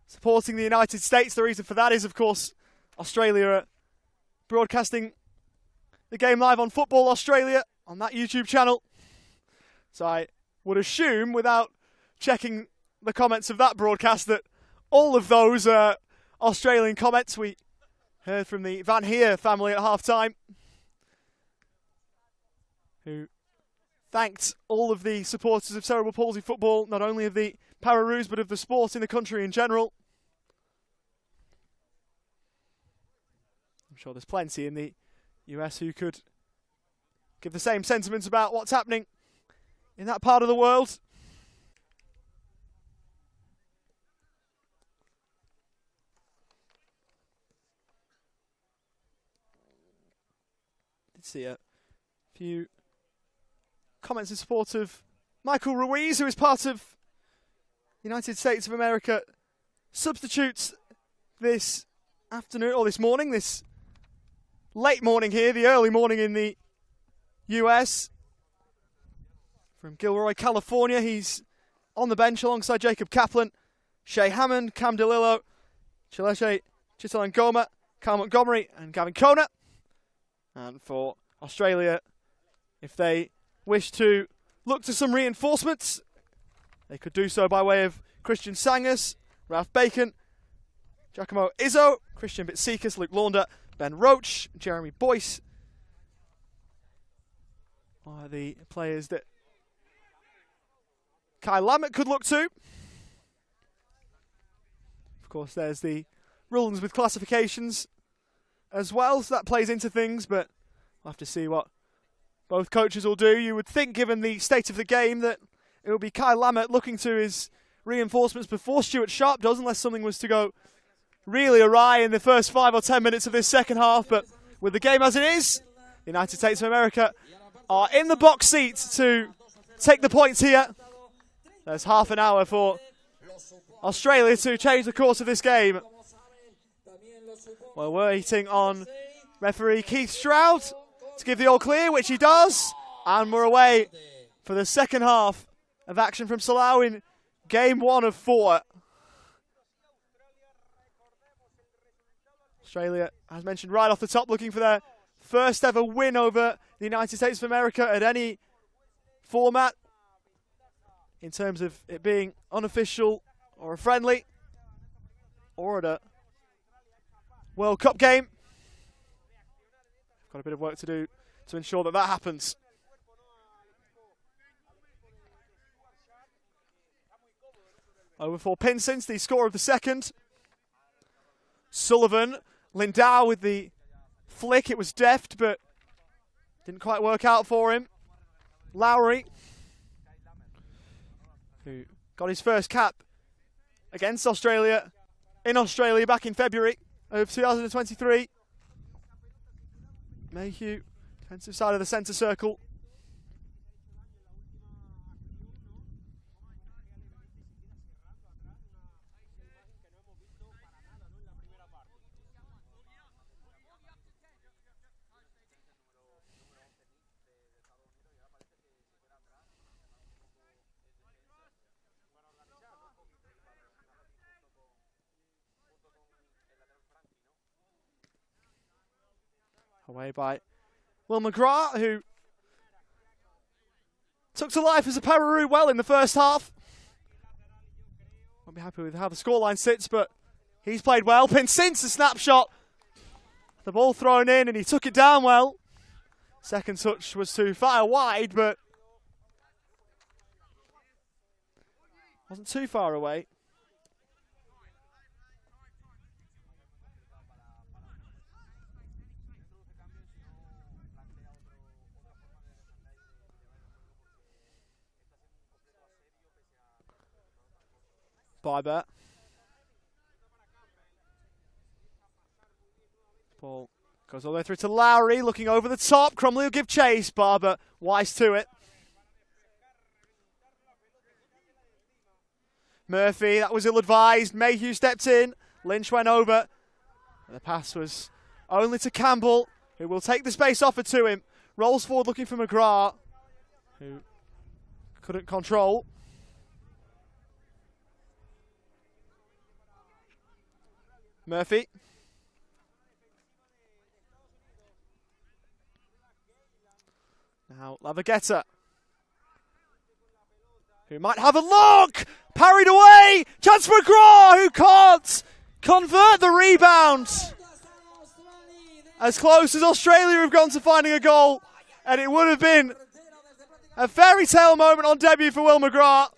A: supporting the United States. The reason for that is, of course, Australia are broadcasting the game live on Football Australia on that YouTube channel. So I would assume, without checking the comments of that broadcast, that all of those are Australian comments. We heard from the Van Heer family at half-time, who thanked all of the supporters of cerebral palsy football, not only of the Pararoos, but of the sport in the country in general. I'm sure there's plenty in the US who could give the same sentiments about what's happening in that part of the world. See a few comments in support of Michael Ruiz, who is part of United States of America substitutes this afternoon, or this morning, this late morning here, the early morning in the US. From Gilroy, California, he's on the bench alongside Jacob Kaplan, Shea Hammond, Cam DeLillo, Chileshe Chitalangoma, Carl Montgomery, and Gavin Kona. And for Australia, if they wish to look to some reinforcements, they could do so by way of Christian Sangers, Ralph Bacon, Giacomo Izzo, Christian Bitsikas, Luke Launder, Ben Roach, Jeremy Boyce are the players that Kai Lammett could look to. Of course, there's the rulings with classifications as well, so that plays into things, but we'll have to see what both coaches will do. You would think, given the state of the game, that it will be Kai Lammett looking to his reinforcements before Stuart Sharp does, unless something was to go really awry in the first 5 or 10 minutes of this second half. But with the game as it is, the United States of America are in the box seat to take the points here. There's half an hour for Australia to change the course of this game. We're waiting on referee Keith Stroud to give the all clear, which he does. And we're away for the second half of action from Salau in game 1 of 4. Australia, as mentioned right off the top, looking for their first ever win over the United States of America at any format, in terms of it being unofficial or a friendly or at a World Cup game. Got a bit of work to do to ensure that that happens. Over for Pinsent, the score of the second. Sullivan, Lindau with the flick. It was deft, but didn't quite work out for him. Lowry, who got his first cap against Australia, in Australia back in February of 2023. Mayhew, defensive side of the centre circle. Away by Will McGrath, who took to life as a Pararoo well in the first half. Won't be happy with how the scoreline sits, but he's played well. Pincin's a snapshot. The ball thrown in and he took it down well. Second touch was to fire wide, but wasn't too far away. Barber. Ball goes all the way through to Lowry, looking over the top. Crumley will give chase. Barber wise to it. Murphy, that was ill-advised. Mayhew stepped in. Lynch went over. And the pass was only to Campbell, who will take the space offered to him. Rolls forward looking for McGrath, who couldn't control. Murphy. Now Lavagetta, who might have a look. Parried away. Chance for McGrath, who can't convert the rebound. As close as Australia have gone to finding a goal. And it would have been a fairy tale moment on debut for Will McGrath.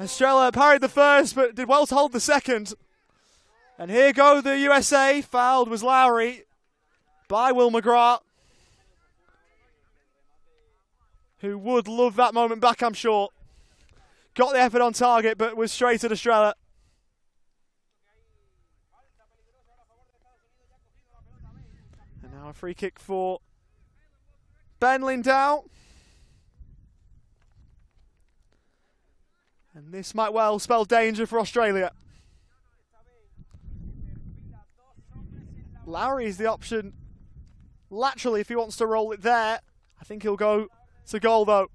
A: Australia parried the first, but did well to hold the second. And here go the USA. Fouled was Lowry by Will McGrath, who would love that moment back, I'm sure. Got the effort on target, but was straight at Australia. And now a free kick for Ben Lindau. And this might well spell danger for Australia. Lowry is the option laterally if he wants to roll it there. I think he'll go to goal though.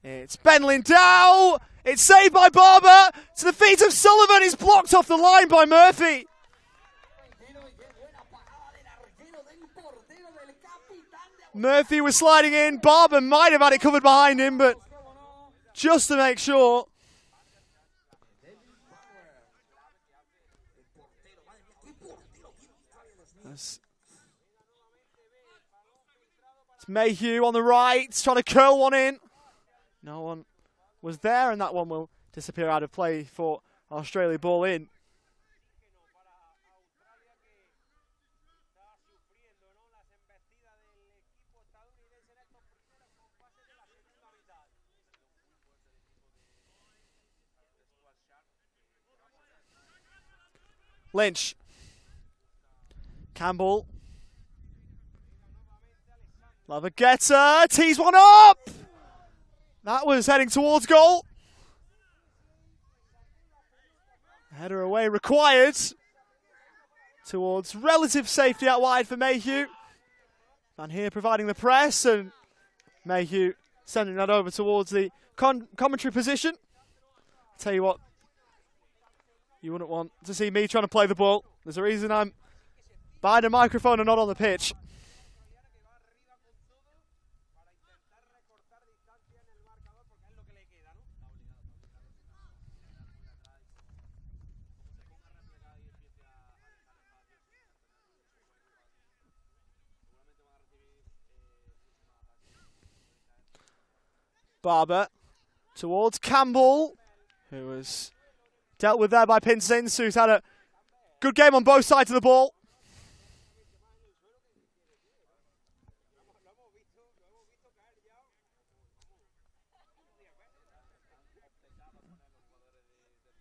A: It's Ben Lindau. It's saved by Barber. To the feet of Sullivan. He's blocked off the line by Murphy. Murphy was sliding in. Barber might have had it covered behind him, but just to make sure. It's Mayhew on the right, trying to curl one in. No one was there, and that one will disappear out of play for Australia. Ball in. Lynch. Campbell. Lavagetta tees one up. That was heading towards goal. Header away required towards relative safety out wide for Mayhew. And here providing the press, and Mayhew sending that over towards the commentary position. Tell you what, you wouldn't want to see me trying to play the ball. There's a reason I'm behind a microphone and not on the pitch. Barber towards Campbell, who was dealt with there by Pinsins, who's had a good game on both sides of the ball.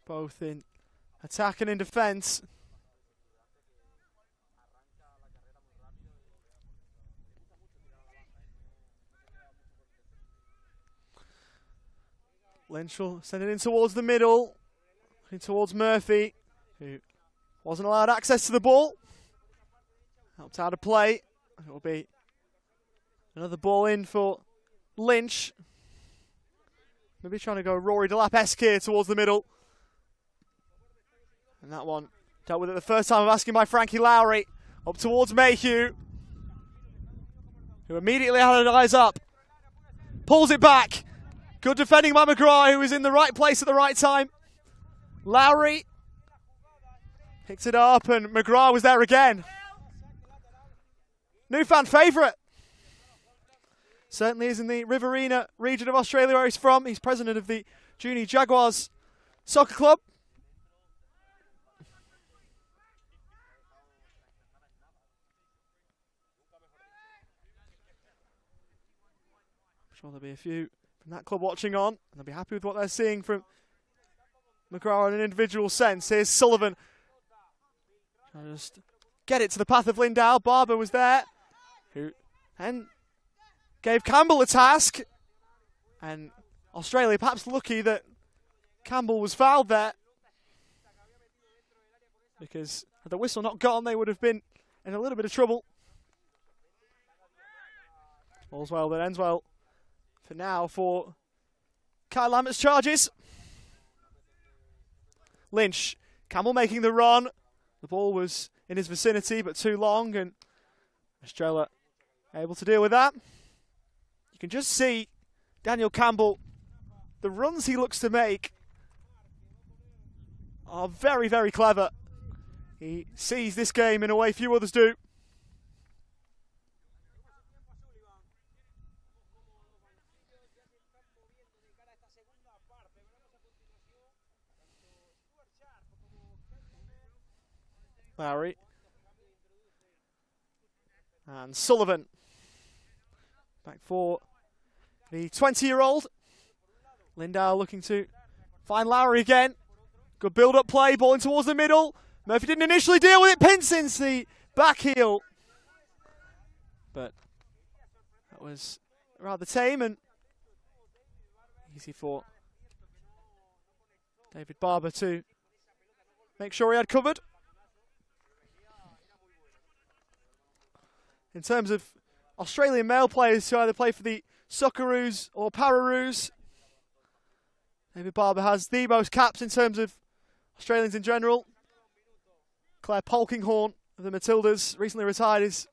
A: Both in attack and in defence. Lynch will send it in towards the middle, in towards Murphy, who wasn't allowed access to the ball. Helped out of play. It will be another ball in for Lynch. Maybe trying to go Rory Delap-esque here towards the middle. And that one dealt with it the first time of asking by Frankie Lowry. Up towards Mayhew, who immediately had her eyes up. Pulls it back. Good defending by McGrath, who was in the right place at the right time. Lowry picks it up, and McGrath was there again. New fan favourite. Certainly is in the Riverina region of Australia where he's from. He's president of the Junior Jaguars Soccer Club. I'm sure there'll be a few from that club watching on, and they'll be happy with what they're seeing from McGrath in an individual sense. Here's Sullivan. Trying to just get it to the path of Lindau. Barber was there, who and gave Campbell a task. And Australia perhaps lucky that Campbell was fouled there, because had the whistle not gone, they would have been in a little bit of trouble. All's well that ends well for now for Kyle Lambert's charges. Lynch, Campbell making the run. The ball was in his vicinity but too long, and Australia able to deal with that. You can just see Daniel Campbell, the runs he looks to make are very, very clever. He sees this game in a way few others do. Lowry. And Sullivan. Back for the 20-year-old. Lindau looking to find Lowry again. Good build-up play, ball in towards the middle. Murphy didn't initially deal with it. Pinson's the back heel. But that was rather tame and easy for David Barber to make sure he had covered. In terms of Australian male players who either play for the Socceroos or Pararoos, David Barber has the most caps in terms of Australians in general. Claire Polkinghorn of the Matildas, recently retired, is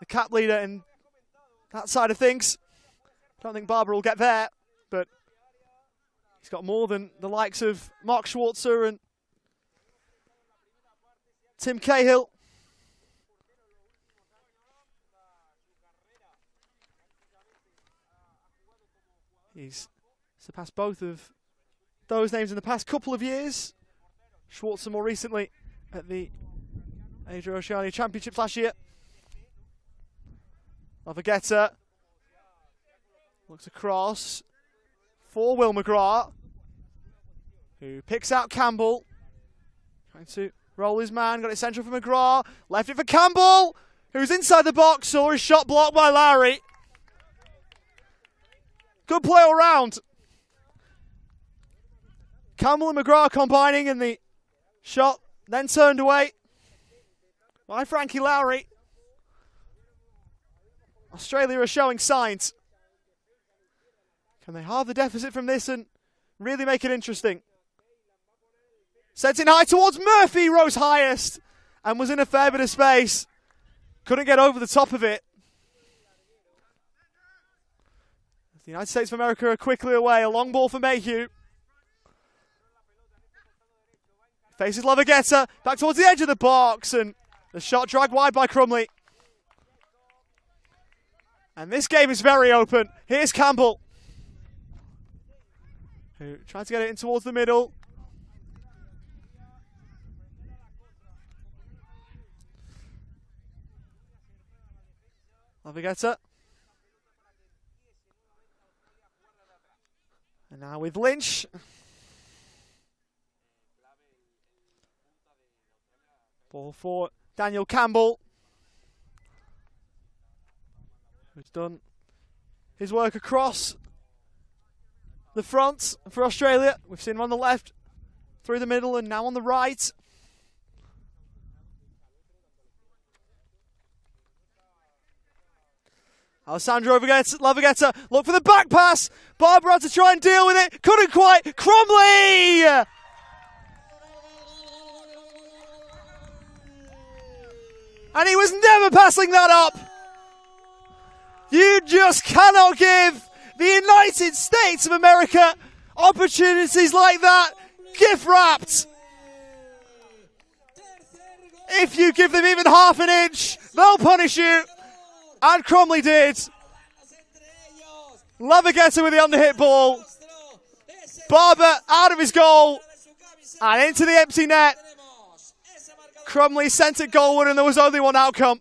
A: the cap leader in that side of things. Don't think Barber will get there, but he's got more than the likes of Mark Schwarzer and Tim Cahill. He's surpassed both of those names in the past couple of years. Schwarzer more recently at the Adria Oceania Championships last year. Lavagetta looks across for Will McGrath, who picks out Campbell, trying to roll his man. Got it central for McGrath, left it for Campbell, who's inside the box, saw his shot blocked by Lowry. Good play all round. Campbell and McGrath combining, and the shot then turned away by Frankie Lowry. Australia are showing signs. Can they halve the deficit from this and really make it interesting? Sets in high towards Murphy, rose highest and was in a fair bit of space. Couldn't get over the top of it. The United States of America are quickly away. A long ball for Mayhew. Faces Lavagetta, back towards the edge of the box, and the shot dragged wide by Crumley. And this game is very open. Here's Campbell, who tried to get it in towards the middle. Lavagetta. And now with Lynch. Ball for Daniel Campbell, who's done his work across the front for Australia. We've seen him on the left, through the middle, and now on the right. Alessandro Lavagetta, look for the back pass. Barber had to try and deal with it. Couldn't quite. Crumley! And he was never passing that up. You just cannot give the United States of America opportunities like that. Gift wrapped. If you give them even half an inch, they'll punish you. And Crumley did. Lavagetta with the underhit ball. Barber out of his goal. And into the empty net. Crumley sent it goalward and there was only one outcome.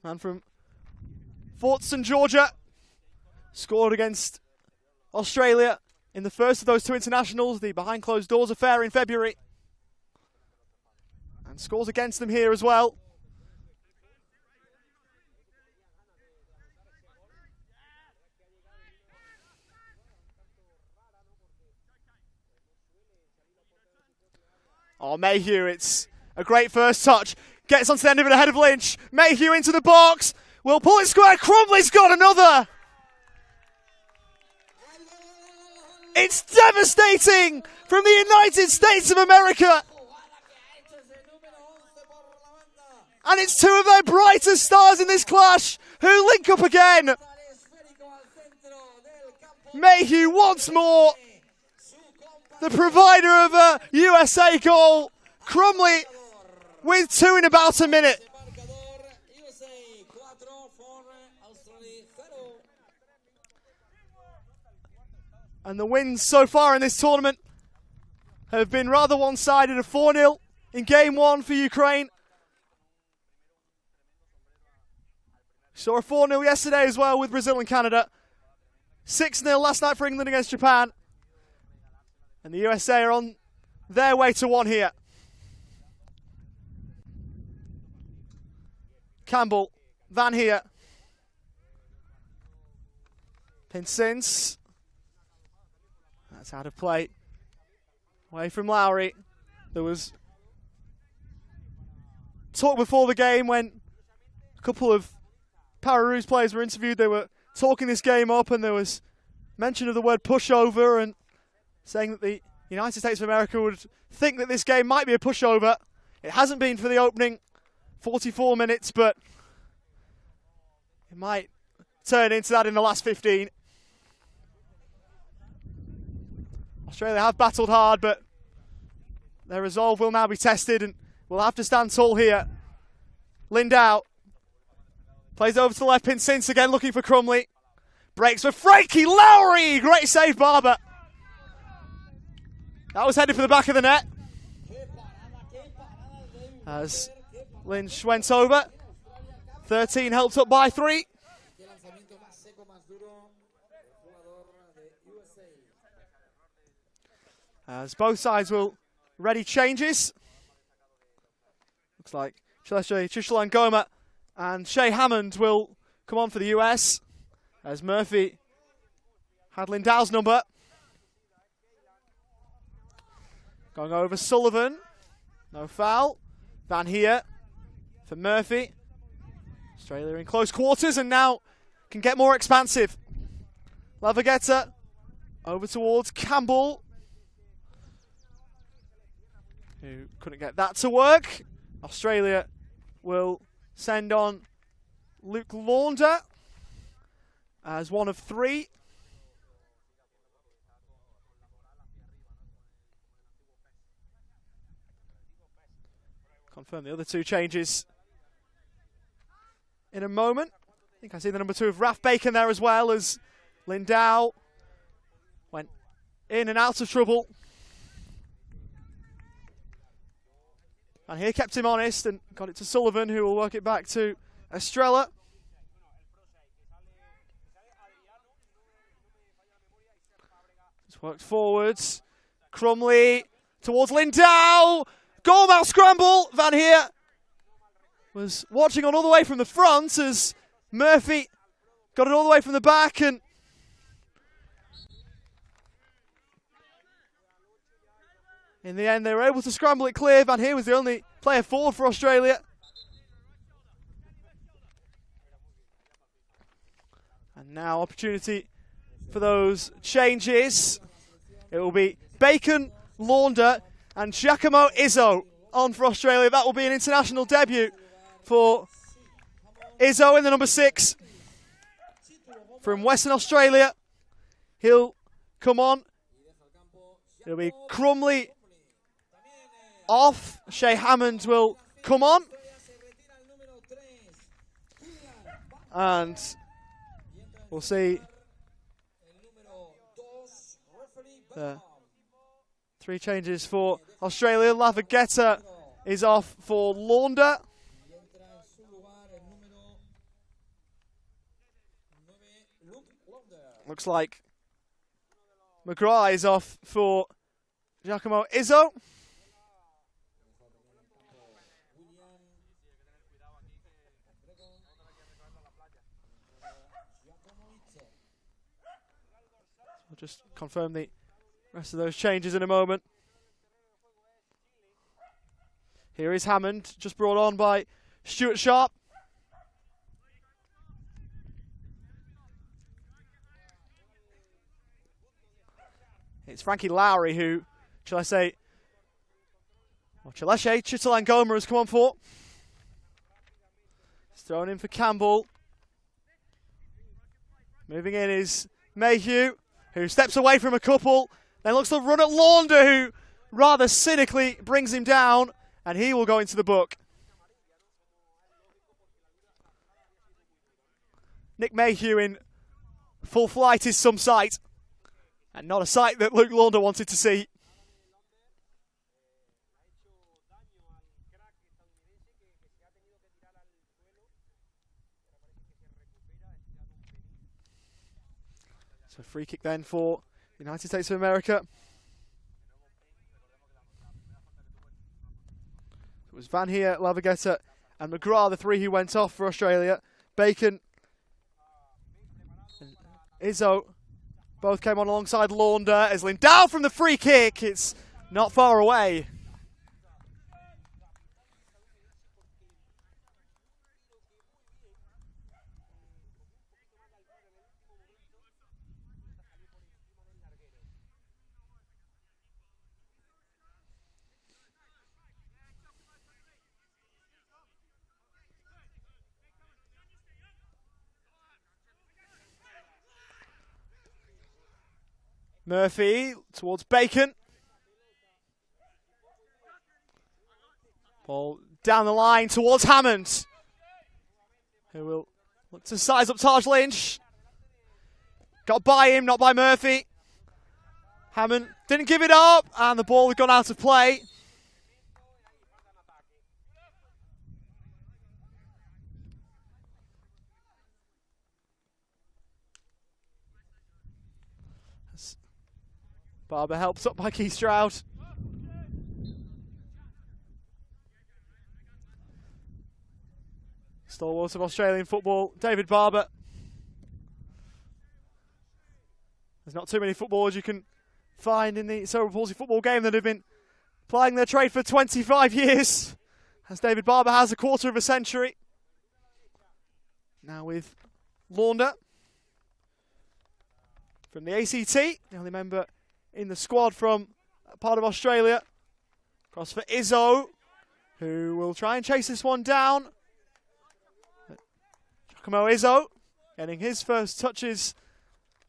A: Man from Fortson, Georgia, scored against Australia in the first of those two internationals, the behind closed doors affair in February. And scores against them here as well. Oh, Mayhew, it's a great first touch. Gets onto the end of it ahead of Lynch. Mayhew into the box. Will pull it square. Crumley's got another. It's devastating from the United States of America. And it's two of their brightest stars in this clash who link up again. Mayhew once more, the provider of a USA goal. Crumley with two in about a minute. And the wins so far in this tournament have been rather one-sided. A 4-0 in game one for Ukraine. Saw a 4-0 yesterday as well with Brazil and Canada. 6-0 last night for England against Japan. And the USA are on their way to one here. Campbell, Van Heer. Pinsins. That's out of play. Away from Lowry. There was talk before the game when a couple of Pararoos players were interviewed. They were talking this game up and there was mention of the word pushover and saying that the United States of America would think that this game might be a pushover. It hasn't been for the opening 44 minutes, but it might turn into that in the last 15. Australia have battled hard, but their resolve will now be tested and will have to stand tall here. Lindau plays over to the left, Pinsins again looking for Crumley. Breaks for Frankie Lowry. Great save, Barber. That was headed for the back of the net. As Lynch went over. 13 helped up by 3. As both sides will ready changes. Looks like Cheleshe Chichalan-Goma and Shea Hammond will come on for the US. As Murphy had Lindau's number. Going over Sullivan. No foul. Van Heer for Murphy. Australia in close quarters and now can get more expansive. Lavagetta over towards Campbell, who couldn't get that to work. Australia will send on Luke Launder as one of 3. Confirm the other 2 changes in a moment. I think I see the number 2 of Raf Bacon there as well, as Lindau went in and out of trouble. And here kept him honest and got it to Sullivan, who will work it back to Estrella. Just worked forwards. Crumley towards Lindau. Goal mouth scramble. Van Heer was watching on all the way from the front as Murphy got it all the way from the back, and in the end they were able to scramble it clear. Van Heer was the only player forward for Australia. And now opportunity for those changes. It will be Bacon, Launder and Giacomo Izzo on for Australia. That will be an international debut for Izzo in the number 6 from Western Australia. He'll come on. It'll be Crumley off. Shea Hammond will come on. And we'll see the 3 changes for Australia. Lavagetta is off for Launder. Looks like McGrath is off for Giacomo Izzo. We'll just confirm the rest of those changes in a moment. Here is Hammond, just brought on by Stuart Sharp. It's Frankie Lowry who, shall I say, or Chaleshe Chitalangoma has come on for. He's thrown in for Campbell. Moving in is Mayhew, who steps away from a couple, then looks to run at Launder, who rather cynically brings him down, and he will go into the book. Nick Mayhew in full flight is some sight, and not a sight that Luke Launder wanted to see. So free kick then for United States of America. It was Van Heer, Lavagetta and McGrath, the 3 who went off for Australia. Bacon and Izzo both came on alongside Launder. Eslin down from the free kick. It's not far away. Murphy towards Bacon. Ball down the line towards Hammond, who will look to size up Taj Lynch. Got by him, not by Murphy. Hammond didn't give it up, and the ball had gone out of play. Barber helped up by Keith Stroud. Stalwart of Australian football, David Barber. There's not too many footballers you can find in the cerebral palsy football game that have been plying their trade for 25 years, as David Barber has a quarter of a century. Now with Launder from the ACT, the only member in the squad from part of Australia. Cross for Izzo, who will try and chase this one down. Giacomo Izzo getting his first touches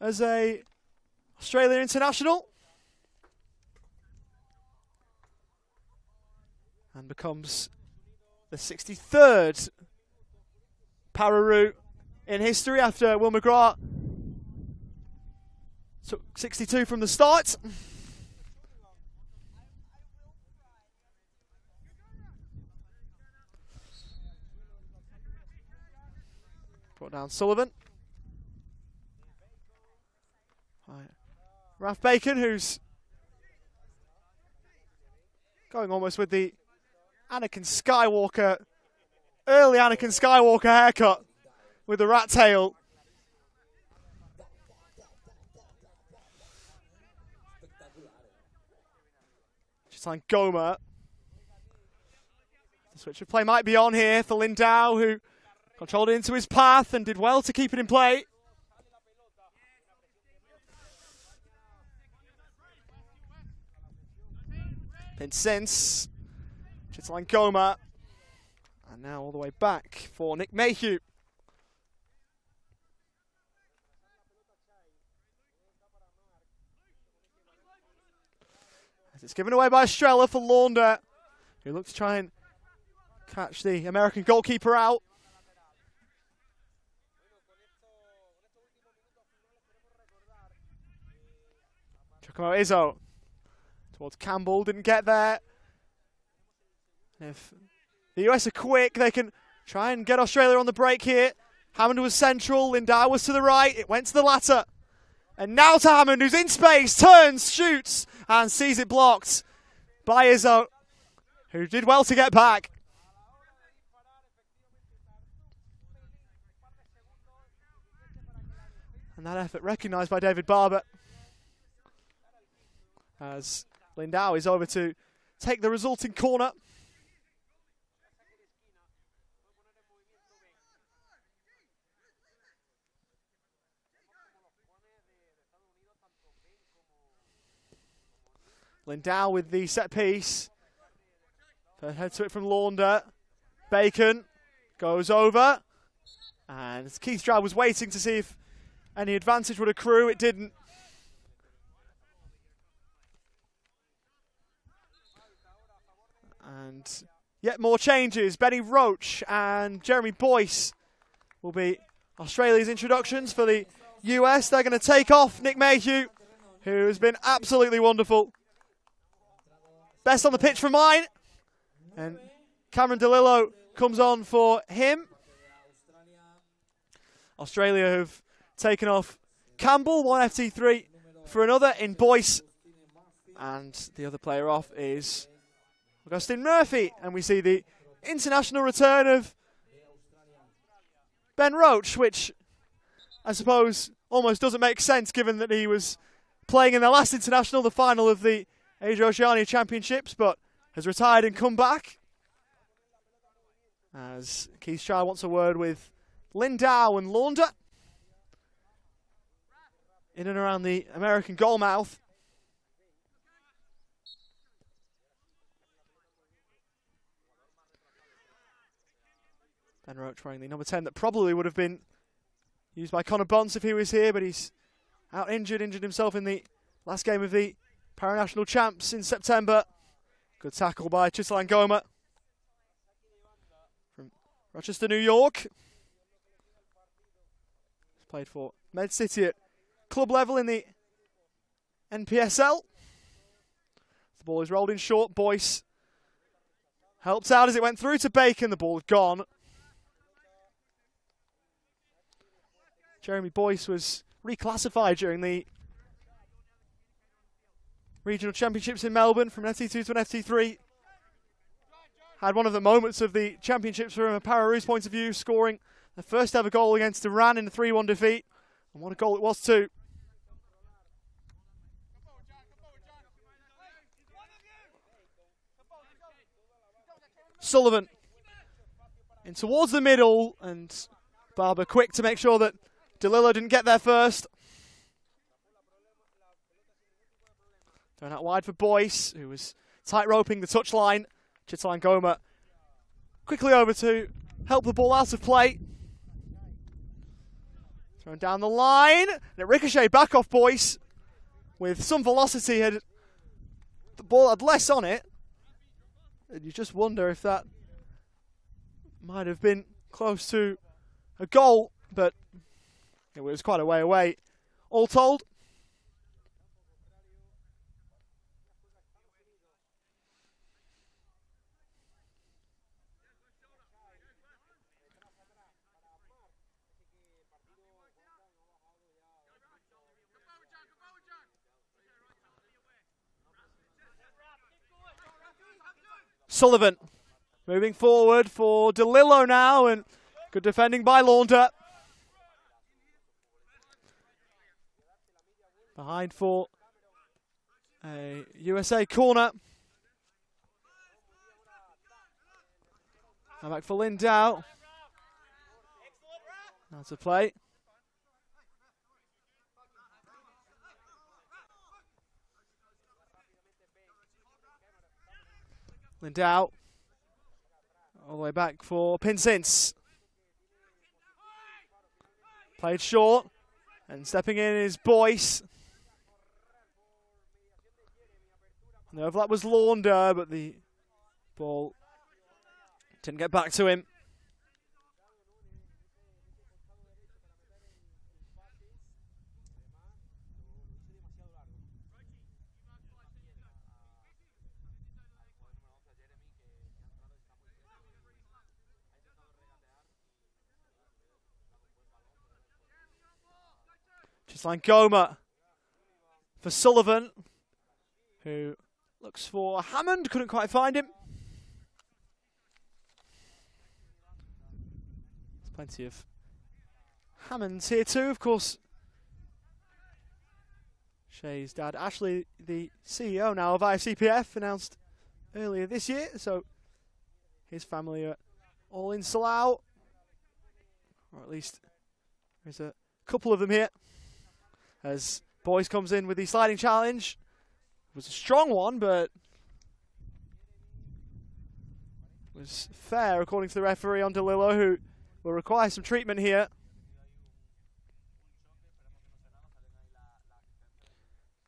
A: as a Australian international. And becomes the 63rd Pararoo in history after Will McGrath took 62 from the start. Brought down Sullivan. Right. Ralph Bacon, who's going almost with the Anakin Skywalker, early Anakin Skywalker haircut with the rat tail. Goma. The switch of play might be on here for Lindau, who controlled it into his path and did well to keep it in play. And since Chitlan and now all the way back for Nick Mayhew. As it's given away by Estrella for Launder, who looks to try and catch the American goalkeeper out. Giacomo Izzo towards Campbell, didn't get there. If the US are quick, they can try and get Australia on the break here. Hammond was central, Lindau was to the right, it went to the latter. And now to Hammond, who's in space, turns, shoots, and sees it blocked by Izzo, who did well to get back. And that effort recognised by David Barber, as Lindau is over to take the resulting corner. Lindau with the set piece. Head to it from Launder. Bacon goes over. And Keith Stroud was waiting to see if any advantage would accrue. It didn't. And yet more changes. Benny Roach and Jeremy Boyce will be Australia's introductions for the US. They're going to take off Nick Mayhew, who has been absolutely wonderful. Best on the pitch for mine. And Cameron DeLillo comes on for him. Australia have taken off Campbell, one FT3 for another in Boyce. And the other player off is Augustine Murphy. And we see the international return of Ben Roach, which I suppose almost doesn't make sense given that he was playing in the last international, the final of the Asia Oceania Championships, but has retired and come back. As Keith Stroud wants a word with Lindau and Launder in and around the American goal mouth. Ben Roach wearing the number 10 that probably would have been used by Connor Bunce if he was here, but he's out injured himself in the last game of the Paranational Champs in September. Good tackle by Chitlan Goma from Rochester, New York. He's played for Med City at club level in the NPSL. The ball is rolled in short. Boyce helped out as it went through to Bacon. The ball had gone. Jeremy Boyce was reclassified during the regional championships in Melbourne from an FT2 to an FT3. Had one of the moments of the championships from a Pararoos point of view, scoring the first ever goal against Iran in a 3-1 defeat. And what a goal it was too. Sullivan in towards the middle, and Barber quick to make sure that DeLillo didn't get there first. Thrown out wide for Boyce, who was tight-roping the touchline. Chitlan Goma quickly over to help the ball out of play. Thrown down the line, and it ricocheted back off Boyce with some velocity. The ball had less on it, and you just wonder if that might have been close to a goal, but it was quite a way away, all told. Sullivan moving forward for DeLillo now, and good defending by Launder. Behind for a USA corner. Now back for Lindau. Now to play. Lindau. All the way back for Pinsins. Played short. And stepping in is Boyce. And the overlap was Launder, but the ball didn't get back to him. Just like Goma for Sullivan, who looks for Hammond, couldn't quite find him. There's plenty of Hammonds here too, of course. Shay's dad, Ashley, the CEO now of IFCPF, announced earlier this year, so his family are all in Salau, or at least there's a couple of them here. As Boyce comes in with the sliding challenge. It was a strong one, but was fair according to the referee on DeLillo, who will require some treatment here.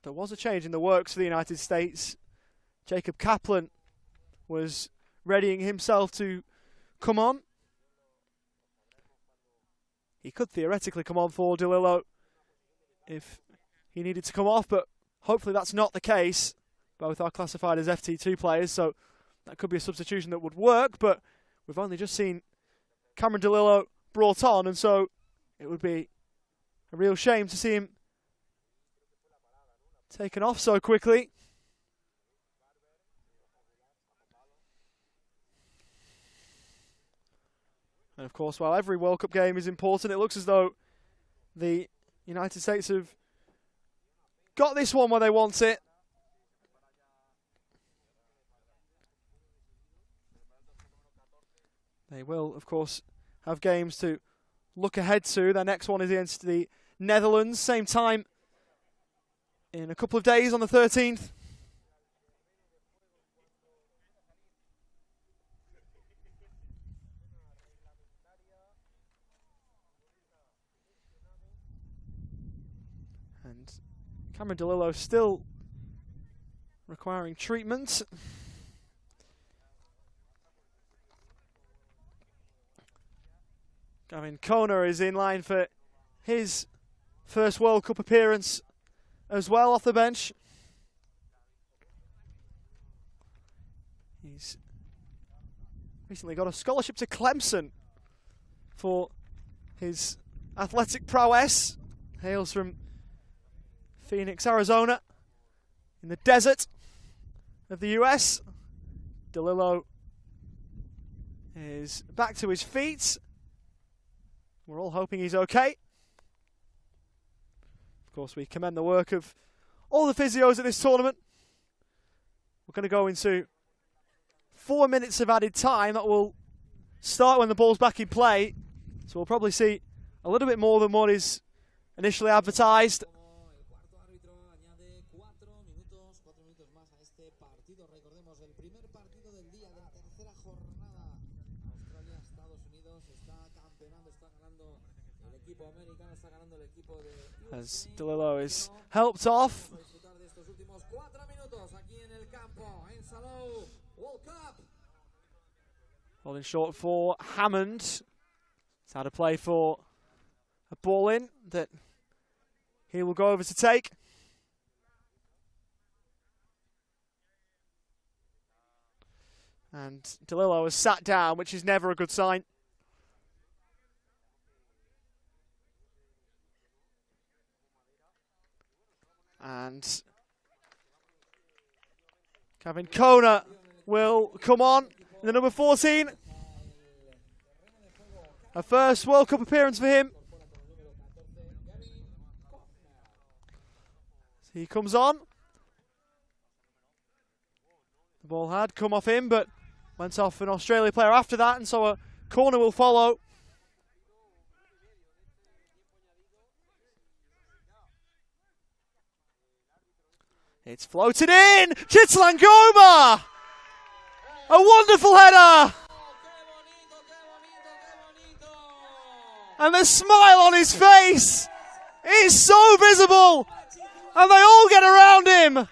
A: There was a change in the works for the United States. Jacob Kaplan was readying himself to come on. He could theoretically come on for DeLillo if he needed to come off, but hopefully that's not the case. Both are classified as FT2 players, so that could be a substitution that would work, but we've only just seen Cameron DeLillo brought on, and so it would be a real shame to see him taken off so quickly. And of course, while every World Cup game is important, it looks as though the United States have got this one where they want it. They will, of course, have games to look ahead to. Their next one is against the Netherlands, same time in a couple of days on the 13th. And Cameron DeLillo still requiring treatment. Gavin Kona is in line for his first World Cup appearance as well off the bench. He's recently got a scholarship to Clemson for his athletic prowess. Hails from Phoenix, Arizona, in the desert of the US. DeLillo is back to his feet. We're all hoping he's okay. Of course, we commend the work of all the physios at this tournament. We're going to go into 4 minutes of added time. That will start when the ball's back in play. So we'll probably see a little bit more than what is initially advertised. As DeLillo is helped off. Holding short for Hammond. It's had a play for a ball in that he will go over to take. And DeLillo has sat down, which is never a good sign. And Gavin Kona will come on in the number 14. A first World Cup appearance for him. He comes on. The ball had come off him, but went off an Australia player after that, and so a corner will follow. It's floated in! Chitslangoma! A wonderful header! And the smile on his face is so visible! And they all get around him!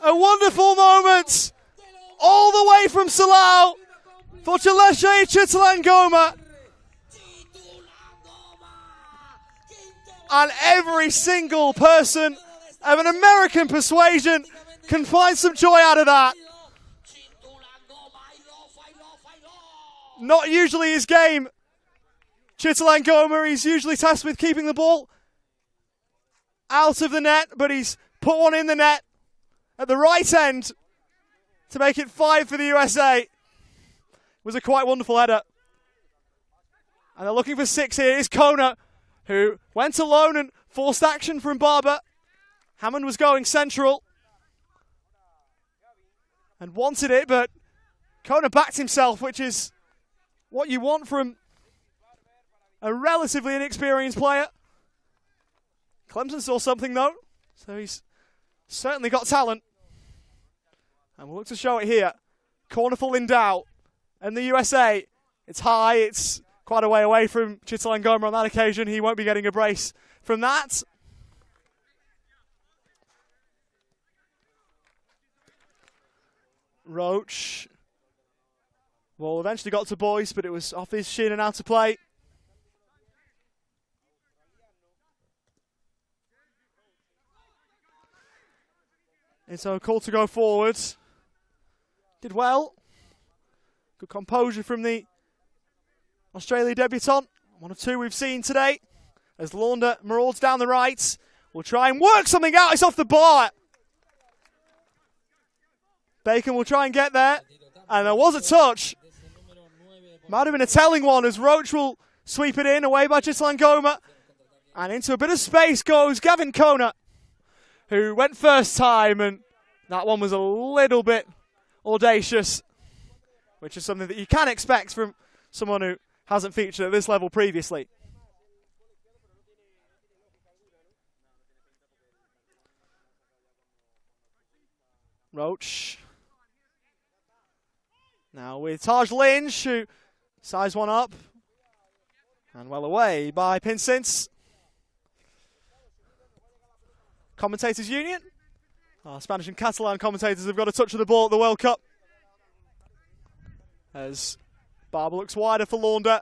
A: A wonderful moment! All the way from Salau for Chaleshe Chitalangoma. And every single person of an American persuasion can find some joy out of that. Not usually his game. Chitalangoma, he's usually tasked with keeping the ball out of the net, but he's put one in the net at the right end to make it 5 for the USA. It was a quite wonderful header. And they're looking for 6 here. Here's Kona, who went alone and forced action from Barber. Hammond was going central and wanted it, but Kona backed himself, which is what you want from a relatively inexperienced player. Clemson saw something though, so he's certainly got talent. And we'll look to show it here. Corner for Lindau. And the USA, it's high, it's quite a way away from Chitalangoma on that occasion. He won't be getting a brace from that. Roach. Well, eventually got to Boyce, but it was off his shin and out of play. It's a call to go forward. Did well. Good composure from the Australia debutant. One of 2 we've seen today. As Launder marauds down the right. Will try and work something out. It's off the bar. Bacon will try and get there. And there was a touch. Might have been a telling one as Roach will sweep it in. Away by Chitalangoma. And into a bit of space goes Gavin Kona, who went first time, and that one was a little bit audacious, which is something that you can expect from someone who hasn't featured at this level previously. Roach. Now with Taj Lynch, who size one up, and well away by Pinsent. Commentators Union. Our Spanish and Catalan commentators have got a touch of the ball at the World Cup. As Barber looks wider for Launder.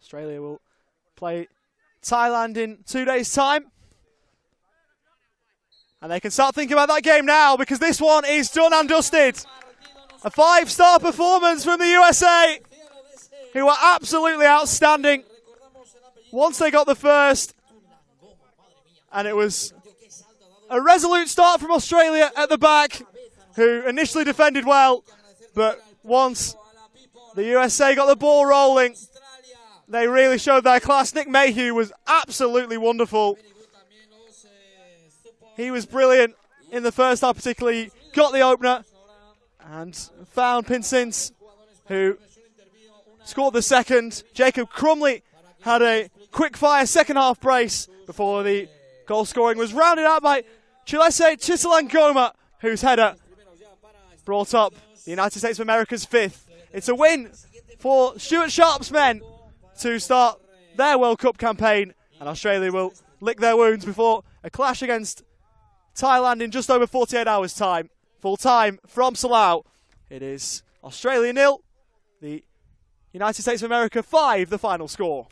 A: Australia will play Thailand in 2 days' time. And they can start thinking about that game now, because this one is done and dusted. A 5-star performance from the USA, who were absolutely outstanding once they got the first. And it was a resolute start from Australia at the back, who initially defended well, but once the USA got the ball rolling, they really showed their class. Nick Mayhew was absolutely wonderful. He was brilliant in the first half particularly. Got the opener and found Pinsent, who scored the second. Jacob Crumley had a quick-fire second-half brace before the goal scoring was rounded out by Chaleshe Chitalangoma, whose header brought up the United States of America's 5th. It's a win for Stuart Sharp's men to start their World Cup campaign, and Australia will lick their wounds before a clash against Thailand in just over 48 hours' time. Full time from Salau. It is Australia 0, the United States of America 5, the final score.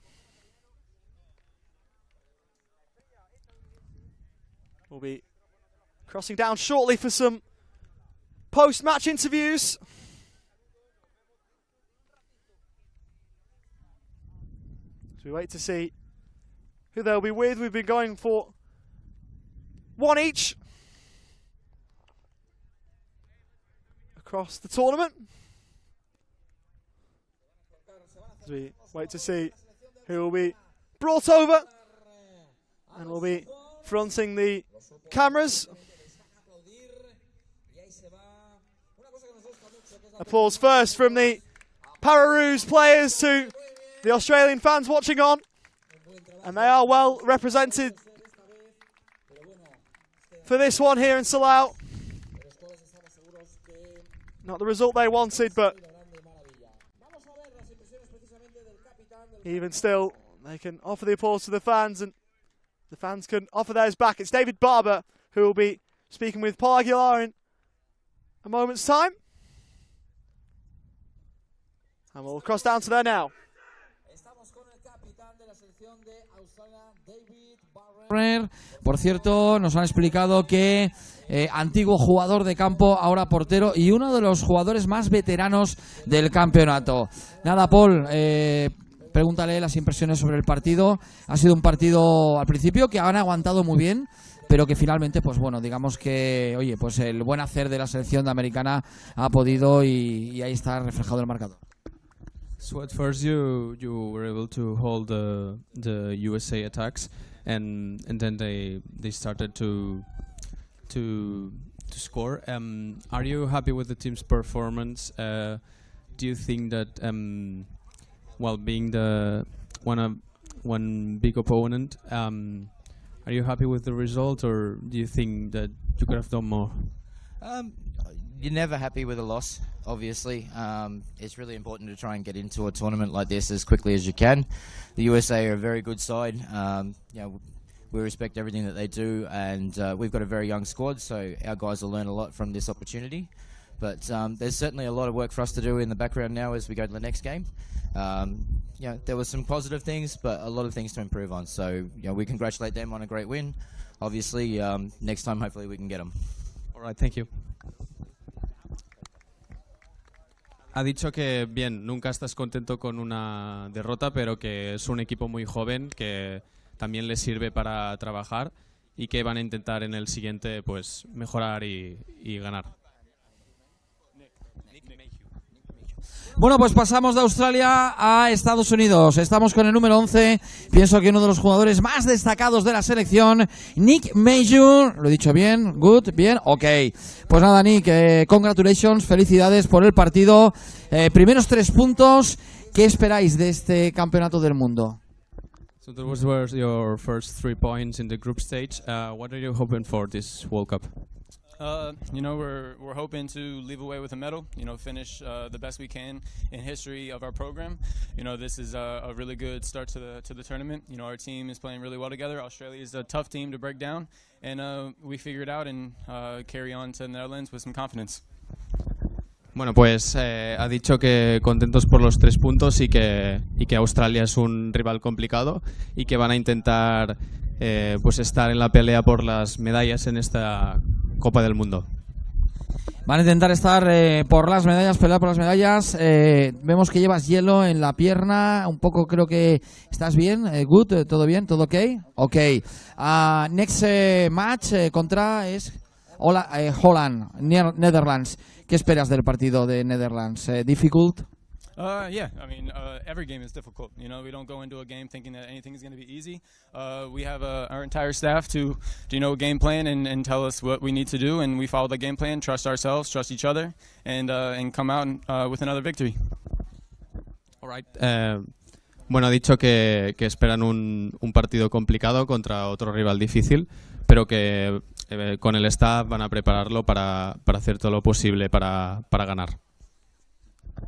A: We'll be crossing down shortly for some post-match interviews. As we wait to see who they'll be with. We've been going for one each across the tournament. As we wait to see who will be brought over and will be fronting the cameras. Applause first from the Pararoos players to the Australian fans watching on. And they are well represented for this one here in Salau. Not the result they wanted, but even still, they can offer the applause to the fans, and the fans can offer theirs back. It's David Barber who will be speaking with Paul Aguilar in a moment's time. And we'll cross down to there now.
C: Por cierto, nos han explicado que antiguo jugador de campo, ahora portero y uno de los jugadores más veteranos del campeonato. Nada, Paul, pregúntale las impresiones sobre el partido. Ha sido un partido al principio que han aguantado muy bien, pero que finalmente, pues bueno, digamos que, oye, pues el buen hacer de la selección de americana ha podido y ahí está reflejado el marcador.
D: So at first you were able to hold the USA attacks, and then they started to score. Are you happy with the team's performance? Do you think that while being the one big opponent, are you happy with the result, or do you think that you could have done more?
H: You're never happy with a loss, obviously. It's really important to try and get into a tournament like this as quickly as you can. The USA are a very good side. You know, we respect everything that they do, and we've got a very young squad, so our guys will learn a lot from this opportunity. But there's certainly a lot of work for us to do in the background now as we go to the next game. You know, there were some positive things, but a lot of things to improve on. So, you know, we congratulate them on a great win. Obviously, next time, hopefully, we can get them.
D: All right, thank you. Ha dicho que, bien, nunca estás contento con una derrota, pero que es un equipo muy joven que también les sirve para trabajar y que van a intentar en el siguiente, pues, mejorar y ganar.
C: Bueno, pues pasamos de Australia a Estados Unidos. Estamos con el número 11. Pienso que uno de los jugadores más destacados de la selección, Nick Major. ¿Lo he dicho bien? ¿Good? ¿Bien? Ok. Pues nada, Nick, congratulations, felicidades por el partido. Primeros 3 puntos. ¿Qué esperáis de este campeonato del mundo?
D: So those were your first 3 points in the group stage. What are you hoping for this World Cup?
I: You know, we're hoping to leave away with a medal, you know, finish the best we can in history of our program. You know, this is a really good start to the tournament. You know, our team is playing really well together. Australia is a tough team to break down, and we figured out and carry on to the Netherlands with some confidence.
D: Bueno, pues ha dicho que contentos por los 3 puntos y que Australia es un rival complicado y que van a intentar pues estar en la pelea por las medallas en esta Copa del Mundo.
C: Van a intentar estar por las medallas, pelear por las medallas. Vemos que llevas hielo en la pierna, un poco creo que estás bien, good, todo bien, todo ok. Ok. Next match contra es Holland, Netherlands. ¿Qué esperas del partido de Netherlands? Difficult?
I: Yeah, I mean, every game is difficult. You know, we don't go into a game thinking that anything is going to be easy. We have our entire staff to you know, game plan and tell us what we need to do, and we follow the game plan, trust ourselves, trust each other, and come out with another victory.
D: All right. Bueno, ha dicho que esperan un partido complicado contra otro rival difícil, pero que con el staff van a prepararlo para hacer todo lo posible para ganar.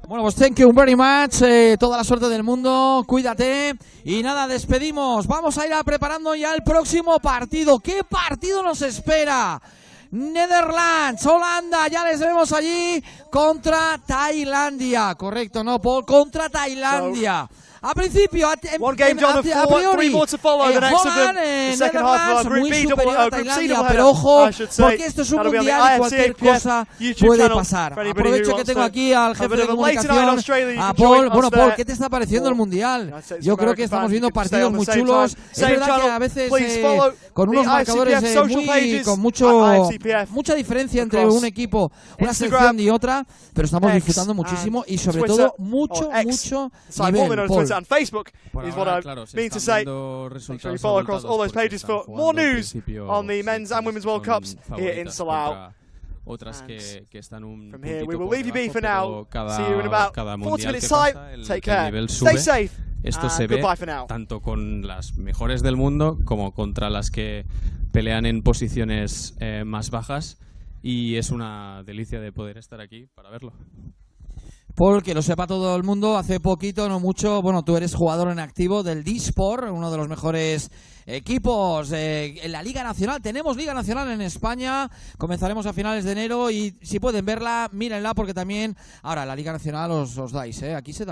C: Bueno, pues thank you very much, toda la suerte del mundo, cuídate y nada, despedimos. Vamos a ir preparando ya el próximo partido. ¿Qué partido nos espera? Netherlands, Holanda, ya les vemos allí contra Tailandia, correcto, ¿no, Paul? Contra Tailandia. A principio,
A: one game done, three more to follow. The next of them, the second half of our Group B double, Group C double
C: pero ojo,
A: I should say.
C: porque esto es un mundial y cualquier cosa puede pasar. Aprovecho que tengo aquí al jefe de comunicación, a Paul. Bueno, Paul, ¿qué te está pareciendo el mundial? Yo creo que estamos viendo partidos muy chulos. Es verdad que a veces con unos marcadores con mucha diferencia entre un equipo, una selección y otra, pero estamos disfrutando muchísimo y sobre todo mucho nivel, Paul.
A: And Facebook is what I mean to say. Make sure you follow across all those pages for more news on the men's and women's World Cups here in Salau. From here, we will leave you be for now. See you in about 40 minutes time. Take care. Stay safe.
D: Esto se ve tanto con las mejores del mundo como contra las que pelean en posiciones más bajas y es una delicia de poder estar aquí para verlo.
C: Paul, que lo sepa todo el mundo, hace poquito, no mucho, bueno, tú eres jugador en activo del D-Sport, uno de los mejores equipos en la Liga Nacional. Tenemos Liga Nacional en España, comenzaremos a finales de enero y si pueden verla, mírenla porque también ahora la Liga Nacional os dais, aquí se da